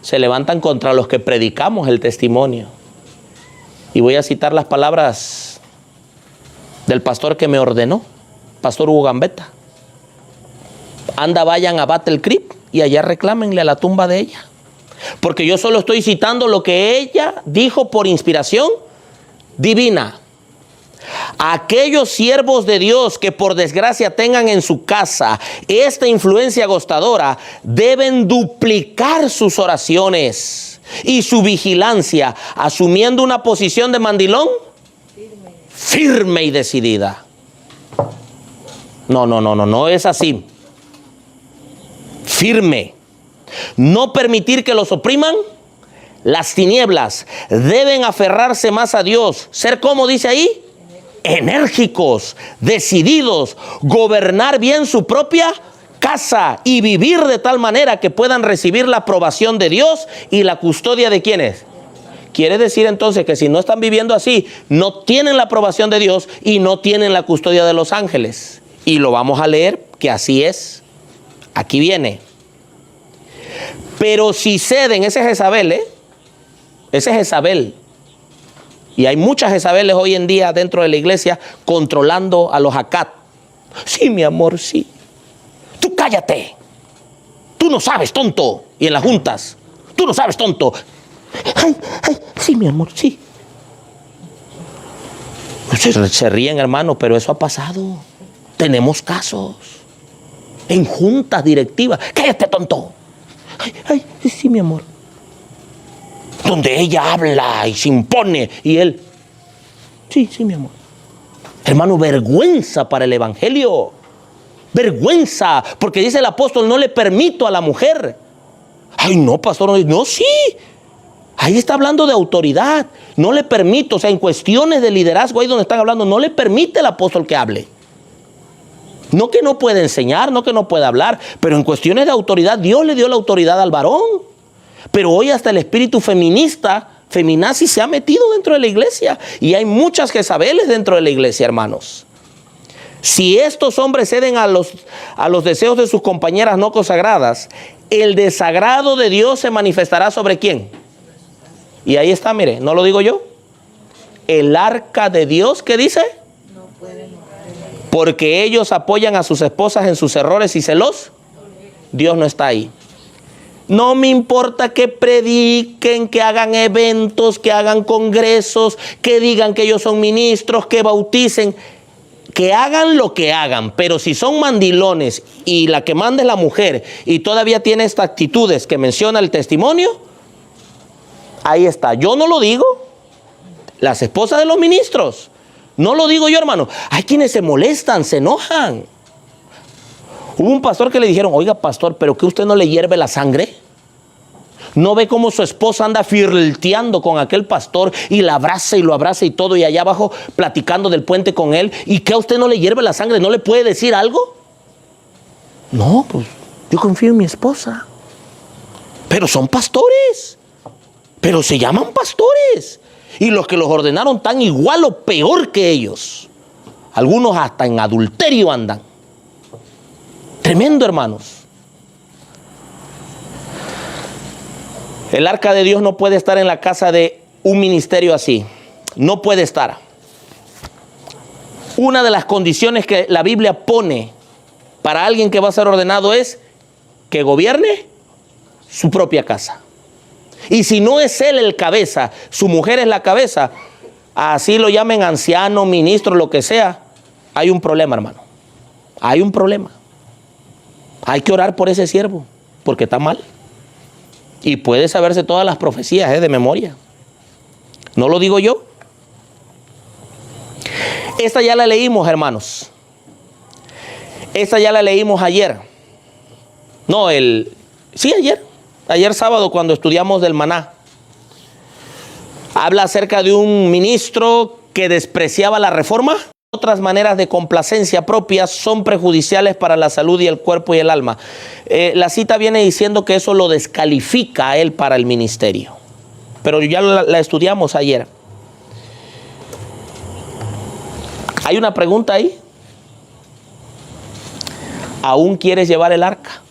Se levantan contra los que predicamos el testimonio. Y voy a citar las palabras del pastor que me ordenó, pastor Hugo Gambetta. Anda, vayan a Battle Creek y allá reclámenle a la tumba de ella. Porque yo solo estoy citando lo que ella dijo por inspiración divina. Aquellos siervos de Dios que por desgracia tengan en su casa esta influencia agostadora deben duplicar sus oraciones y su vigilancia, asumiendo una posición de mandilón firme y decidida. No es así. Firme. No permitir que los opriman las tinieblas. Deben aferrarse más a Dios. Ser, como dice ahí, enérgicos, decididos, gobernar bien su propia casa y vivir de tal manera que puedan recibir la aprobación de Dios y la custodia de ¿quiénes? Quiere decir entonces que si no están viviendo así, no tienen la aprobación de Dios y no tienen la custodia de los ángeles. Y lo vamos a leer que así es. Aquí viene. Pero si ceden, ese es Jezabel, ese es Jezabel. Y hay muchas Jezabeles hoy en día dentro de la iglesia controlando a los Acat. Sí, mi amor, sí. Tú cállate. Tú no sabes, tonto. Y en las juntas, tú no sabes, tonto. Ay, sí, mi amor, sí. Se ríen, hermano, pero eso ha pasado. Tenemos casos. En juntas directivas. Cállate, tonto. Ay, sí, mi amor. Donde ella habla y se impone y él, sí, mi amor. Hermano, vergüenza para el evangelio. Vergüenza, porque dice el apóstol, no le permito a la mujer. Ay, no, pastor, no, sí. Ahí está hablando de autoridad. No le permito, o sea, en cuestiones de liderazgo, ahí donde están hablando, no le permite el apóstol que hable. No que no puede enseñar, no que no puede hablar, pero en cuestiones de autoridad, Dios le dio la autoridad al varón. Pero hoy hasta el espíritu feminazi se ha metido dentro de la iglesia. Y hay muchas Jezabeles dentro de la iglesia, hermanos. Si estos hombres ceden a los deseos de sus compañeras no consagradas, el desagrado de Dios se manifestará sobre ¿quién? Y ahí está, mire, no lo digo yo. El arca de Dios, ¿qué dice? Porque ellos apoyan a sus esposas en sus errores y celos. Dios no está ahí. No me importa que prediquen, que hagan eventos, que hagan congresos, que digan que ellos son ministros, que bauticen, que hagan lo que hagan. Pero si son mandilones y la que manda es la mujer y todavía tiene estas actitudes que menciona el testimonio, ahí está. Yo no lo digo. las esposas de los ministros. No lo digo yo, hermano. Hay quienes se molestan, se enojan. Hubo un pastor que le dijeron, oiga, pastor, ¿pero que usted no le hierve la sangre? ¿No ve cómo su esposa anda flirteando con aquel pastor y la abraza y lo abraza y todo, y allá abajo platicando del puente con él? ¿Y que a usted no le hierve la sangre? ¿No le puede decir algo? No, pues yo confío en mi esposa. Pero son pastores. Pero se llaman pastores. Y los que los ordenaron están igual o peor que ellos. Algunos hasta en adulterio andan. Tremendo, hermanos. El arca de Dios no puede estar en la casa de un ministerio así. No puede estar. Una de las condiciones que la Biblia pone para alguien que va a ser ordenado es que gobierne su propia casa. Y si no es él el cabeza, su mujer es la cabeza, así lo llamen anciano, ministro, lo que sea, hay un problema, hermano. Hay un problema. Hay que orar por ese siervo, porque está mal. Y puede saberse todas las profecías de memoria. No lo digo yo. Esta ya la leímos, hermanos. Esta ya la leímos ayer. No, sí, ayer. Ayer sábado, cuando estudiamos del maná. Habla acerca de un ministro que despreciaba la reforma. Otras maneras de complacencia propias son perjudiciales para la salud y el cuerpo y el alma. La cita viene diciendo que eso lo descalifica a él para el ministerio. Pero ya la estudiamos ayer. Hay una pregunta ahí. ¿Aún quieres llevar el arca?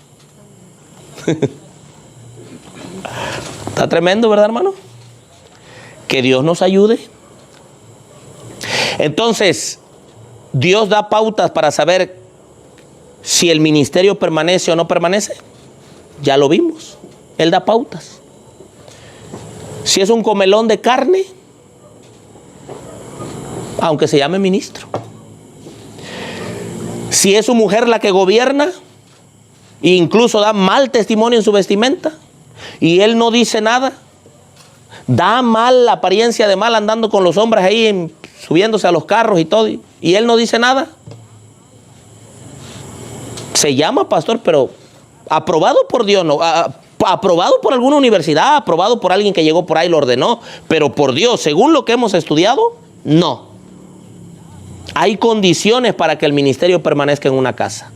Está tremendo, ¿verdad, hermano? Que Dios nos ayude. Entonces, Dios da pautas para saber si el ministerio permanece o no permanece. Ya lo vimos. Él da pautas. Si es un comelón de carne, aunque se llame ministro. Si es su mujer la que gobierna, e incluso da mal testimonio en su vestimenta, y él no dice nada, da mal apariencia de mal andando con los hombres ahí, subiéndose a los carros y todo, y él no dice nada. Se llama pastor, pero aprobado por Dios, no, aprobado por alguna universidad, aprobado por alguien que llegó por ahí y lo ordenó, pero por Dios, según lo que hemos estudiado, no. Hay condiciones para que el ministerio permanezca en una casa.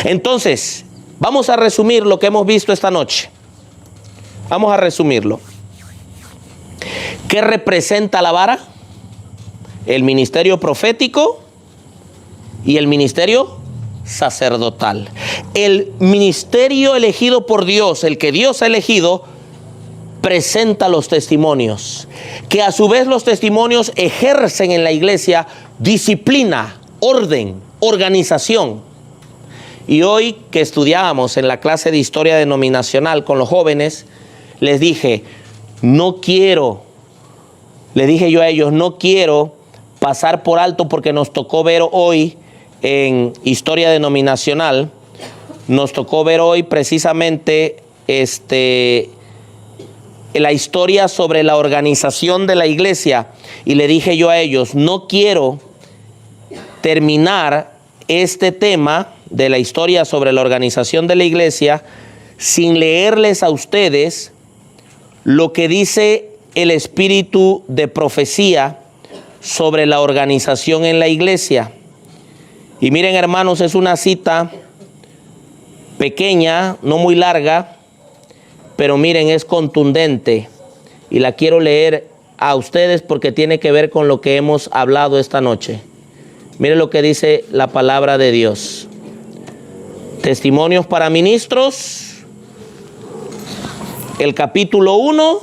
Entonces, vamos a resumir lo que hemos visto esta noche. Vamos a resumirlo. ¿Qué representa la vara? El ministerio profético y el ministerio sacerdotal. El ministerio elegido por Dios, el que Dios ha elegido, presenta los testimonios, que a su vez los testimonios ejercen en la iglesia disciplina, orden, organización. Y hoy que estudiábamos en la clase de historia denominacional con los jóvenes, les dije, le dije yo a ellos, no quiero pasar por alto, porque nos tocó ver hoy en historia denominacional, nos tocó ver hoy precisamente la historia sobre la organización de la iglesia, y le dije yo a ellos, no quiero terminar este tema de la historia sobre la organización de la iglesia sin leerles a ustedes lo que dice el espíritu de profecía sobre la organización en la iglesia. Y miren, hermanos, es una cita pequeña, no muy larga, pero miren, es contundente, y la quiero leer a ustedes porque tiene que ver con lo que hemos hablado esta noche. Miren lo que dice la palabra de Dios. Testimonios para ministros, el capítulo 1,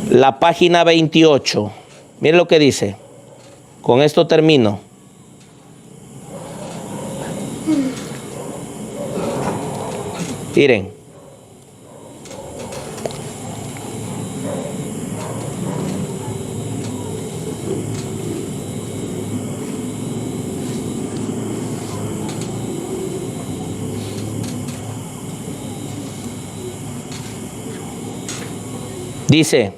la página 28. Miren lo que dice. Con esto termino. Miren. Dice,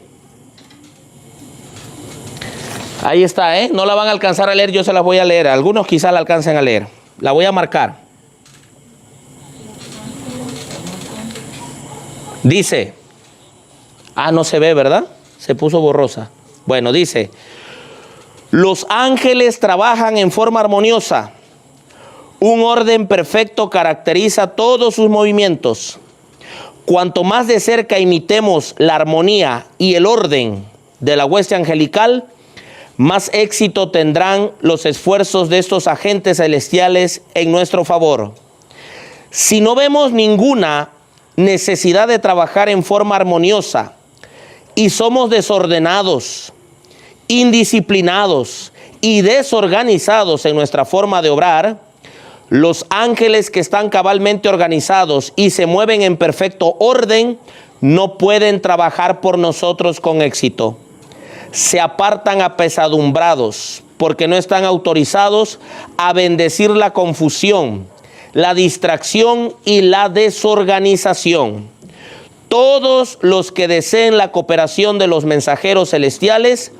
Ahí está, ¿eh? No la van a alcanzar a leer, yo se las voy a leer. Algunos quizás la alcancen a leer. La voy a marcar. Dice, no se ve, ¿verdad? Se puso borrosa. Bueno, dice, los ángeles trabajan en forma armoniosa. Un orden perfecto caracteriza todos sus movimientos. Cuanto más de cerca imitemos la armonía y el orden de la hueste angelical, más éxito tendrán los esfuerzos de estos agentes celestiales en nuestro favor. Si no vemos ninguna necesidad de trabajar en forma armoniosa y somos desordenados, indisciplinados y desorganizados en nuestra forma de obrar, los ángeles que están cabalmente organizados y se mueven en perfecto orden no pueden trabajar por nosotros con éxito. Se apartan apesadumbrados porque no están autorizados a bendecir la confusión, la distracción y la desorganización. Todos los que deseen la cooperación de los mensajeros celestiales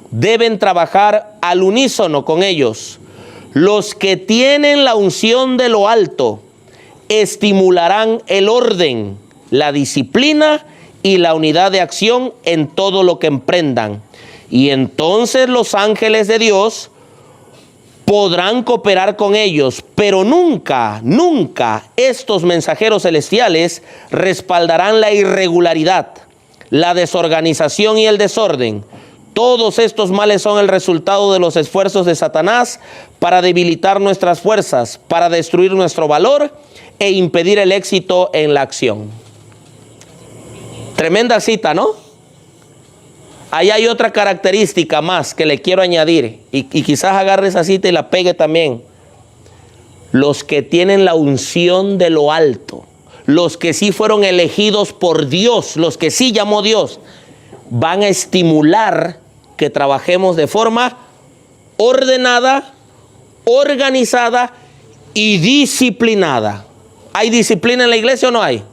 deben trabajar al unísono con ellos. Los que tienen la unción de lo alto estimularán el orden, la disciplina y la unidad de acción en todo lo que emprendan. Y entonces los ángeles de Dios podrán cooperar con ellos, pero nunca estos mensajeros celestiales respaldarán la irregularidad, la desorganización y el desorden. Todos estos males son el resultado de los esfuerzos de Satanás para debilitar nuestras fuerzas, para destruir nuestro valor e impedir el éxito en la acción. Tremenda cita, ¿no? Ahí hay otra característica más que le quiero añadir y quizás agarre esa cita y la pegue también. Los que tienen la unción de lo alto, los que sí fueron elegidos por Dios, los que sí llamó Dios, van a estimular que trabajemos de forma ordenada, organizada y disciplinada. ¿Hay disciplina en la iglesia o no hay?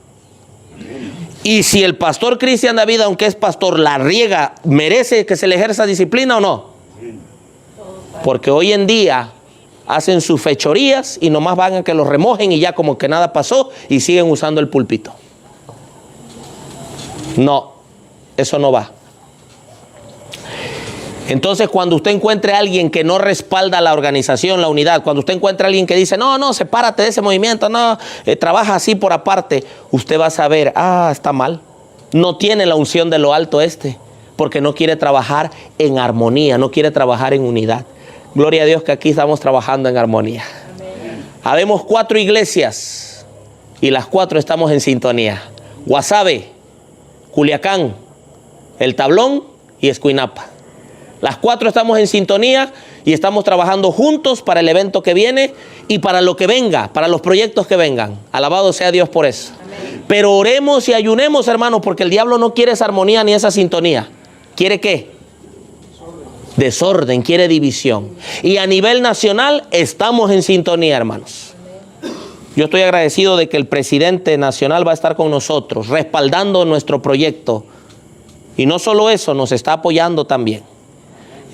Y si el pastor Cristian David, aunque es pastor, la riega, ¿merece que se le ejerza disciplina o no? Porque hoy en día hacen sus fechorías y nomás van a que los remojen y ya como que nada pasó y siguen usando el púlpito. No, eso no va. Entonces, cuando usted encuentre a alguien que no respalda la organización, la unidad, cuando usted encuentre a alguien que dice, no, sepárate de ese movimiento, trabaja así por aparte, usted va a saber, está mal. No tiene la unción de lo alto porque no quiere trabajar en armonía, no quiere trabajar en unidad. Gloria a Dios que aquí estamos trabajando en armonía. Habemos 4 iglesias y las 4 estamos en sintonía. Guasave, Culiacán, El Tablón y Escuinapa. Las 4 estamos en sintonía y estamos trabajando juntos para el evento que viene y para lo que venga, para los proyectos que vengan. Alabado sea Dios por eso. Amén. Pero oremos y ayunemos, hermanos, porque el diablo no quiere esa armonía ni esa sintonía. ¿Quiere qué? Desorden, quiere división. Y a nivel nacional estamos en sintonía, hermanos. Yo estoy agradecido de que el presidente nacional va a estar con nosotros, respaldando nuestro proyecto. Y no solo eso, nos está apoyando también.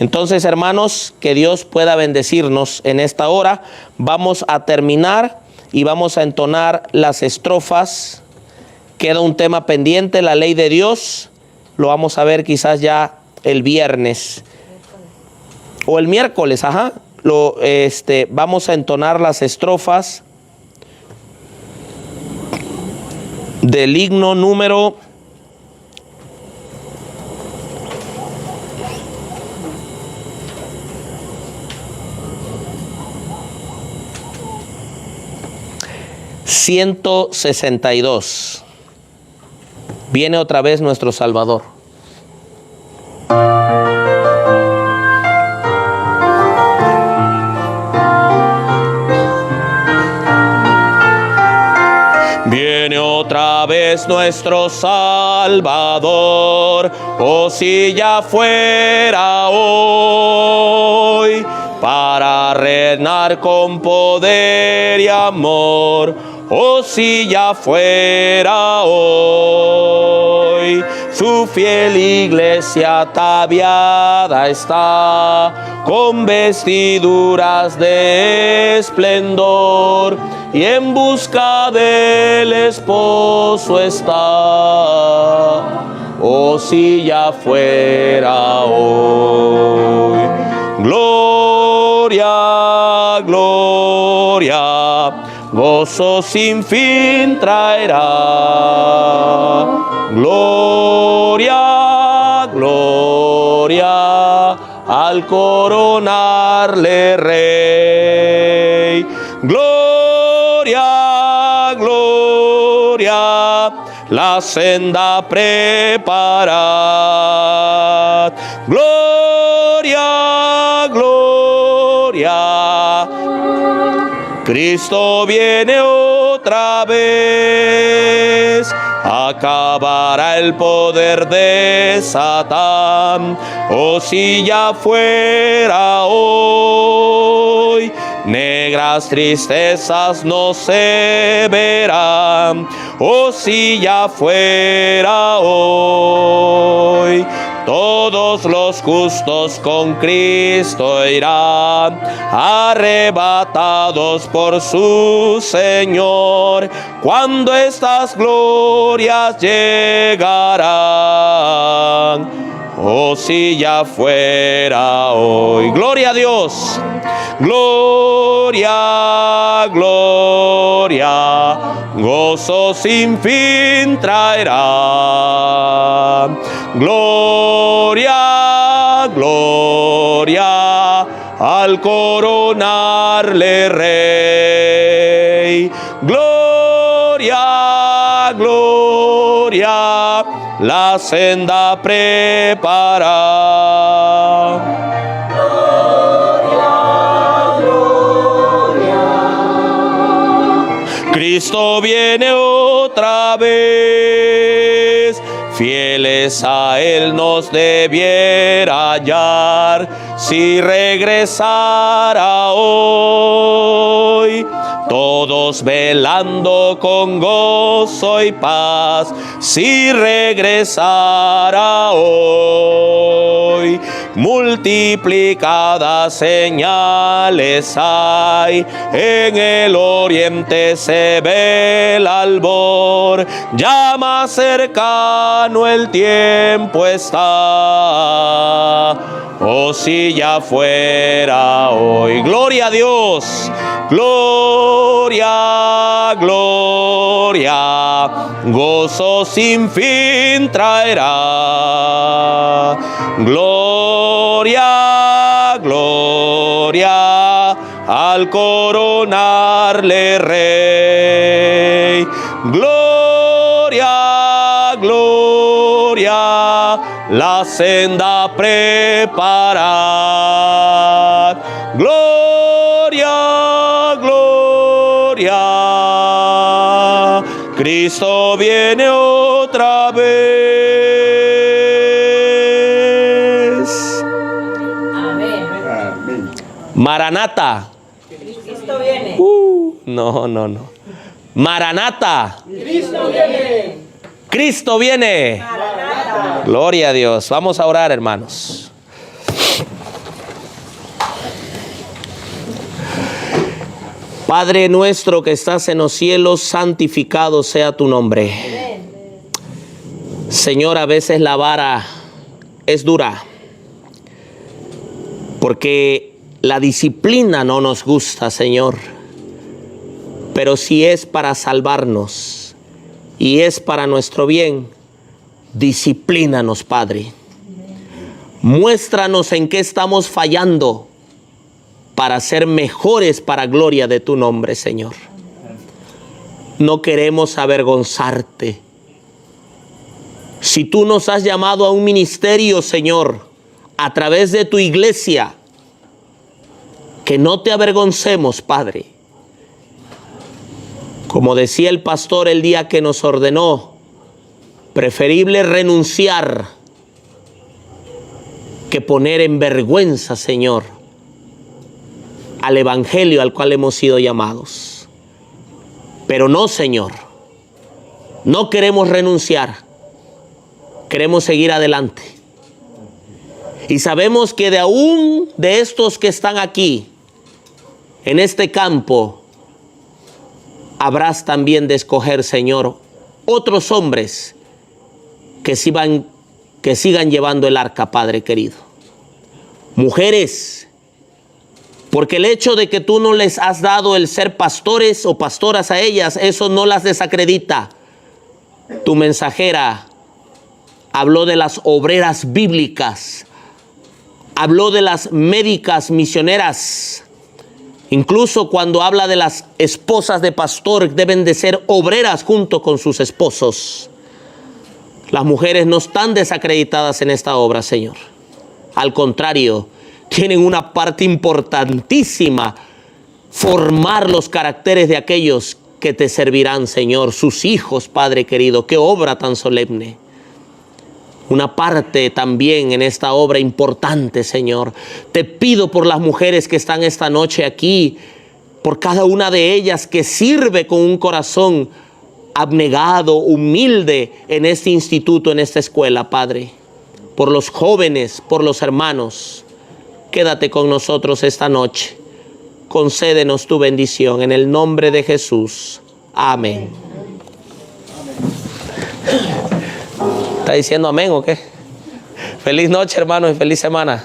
Entonces, hermanos, que Dios pueda bendecirnos en esta hora. Vamos a terminar y vamos a entonar las estrofas. Queda un tema pendiente, la ley de Dios. Lo vamos a ver quizás ya el viernes o el miércoles, vamos a entonar las estrofas del himno número 162. Viene otra vez nuestro Salvador. Viene otra vez nuestro Salvador, oh si ya fuera hoy, para reinar con poder y amor. Oh, si ya fuera hoy, su fiel iglesia ataviada está, con vestiduras de esplendor, y en busca del esposo está. Oh, si ya fuera hoy. Gloria, gloria, gozo sin fin traerá. Gloria, gloria, al coronarle rey. Gloria, gloria, la senda preparad. Gloria, gloria, Cristo viene otra vez. Acabará el poder de Satán. Oh, si ya fuera hoy, negras tristezas no se verán. Oh, si ya fuera hoy, todos los justos con Cristo irán, arrebatados por su Señor, cuando estas glorias llegarán. Oh, si ya fuera hoy. Gloria a Dios. Gloria, gloria, gozo sin fin traerá. Gloria, gloria, al coronarle rey. Gloria, gloria, la senda prepara. Cristo viene otra vez, fieles a Él nos debiera hallar, si regresara hoy. Todos velando con gozo y paz, si regresara hoy. Multiplicadas señales hay, en el oriente se ve el albor, ya más cercano el tiempo está. Oh, si ya fuera hoy. Gloria a Dios. Gloria, gloria, gozo sin fin traerá. Gloria, gloria, al coronarle rey. Gloria, gloria, la senda preparad. Gloria, gloria, Cristo viene otra vez. Amén. Maranata. Cristo viene. No. Maranata. Cristo viene. Cristo viene. Maranata. Gloria a Dios. Vamos a orar, hermanos. Padre nuestro que estás en los cielos, santificado sea tu nombre. Amén. Señor, a veces la vara es dura, porque la disciplina no nos gusta, Señor. Pero si es para salvarnos y es para nuestro bien, disciplínanos, Padre. Muéstranos en qué estamos fallando para ser mejores para gloria de tu nombre, Señor. No queremos avergonzarte. Si tú nos has llamado a un ministerio, Señor, a través de tu iglesia, que no te avergoncemos, Padre. Como decía el pastor el día que nos ordenó, preferible renunciar que poner en vergüenza, Señor, al evangelio al cual hemos sido llamados. Pero no, Señor, no queremos renunciar, queremos seguir adelante. Y sabemos que de aún de estos que están aquí, en este campo, habrás también de escoger, Señor, otros hombres que sigan llevando el arca, Padre querido. Mujeres, porque el hecho de que tú no les has dado el ser pastores o pastoras a ellas, eso no las desacredita. Tu mensajera habló de las obreras bíblicas, habló de las médicas misioneras. Incluso cuando habla de las esposas de pastor, deben de ser obreras junto con sus esposos. Las mujeres no están desacreditadas en esta obra, Señor. Al contrario, tienen una parte importantísima, formar los caracteres de aquellos que te servirán, Señor, sus hijos, Padre querido. Qué obra tan solemne. Una parte también en esta obra importante, Señor. Te pido por las mujeres que están esta noche aquí, por cada una de ellas que sirve con un corazón abnegado, humilde en este instituto, en esta escuela, Padre. Por los jóvenes, por los hermanos. Quédate con nosotros esta noche. Concédenos tu bendición en el nombre de Jesús. Amén. ¿Está diciendo amén o qué? Feliz noche, hermanos, y feliz semana.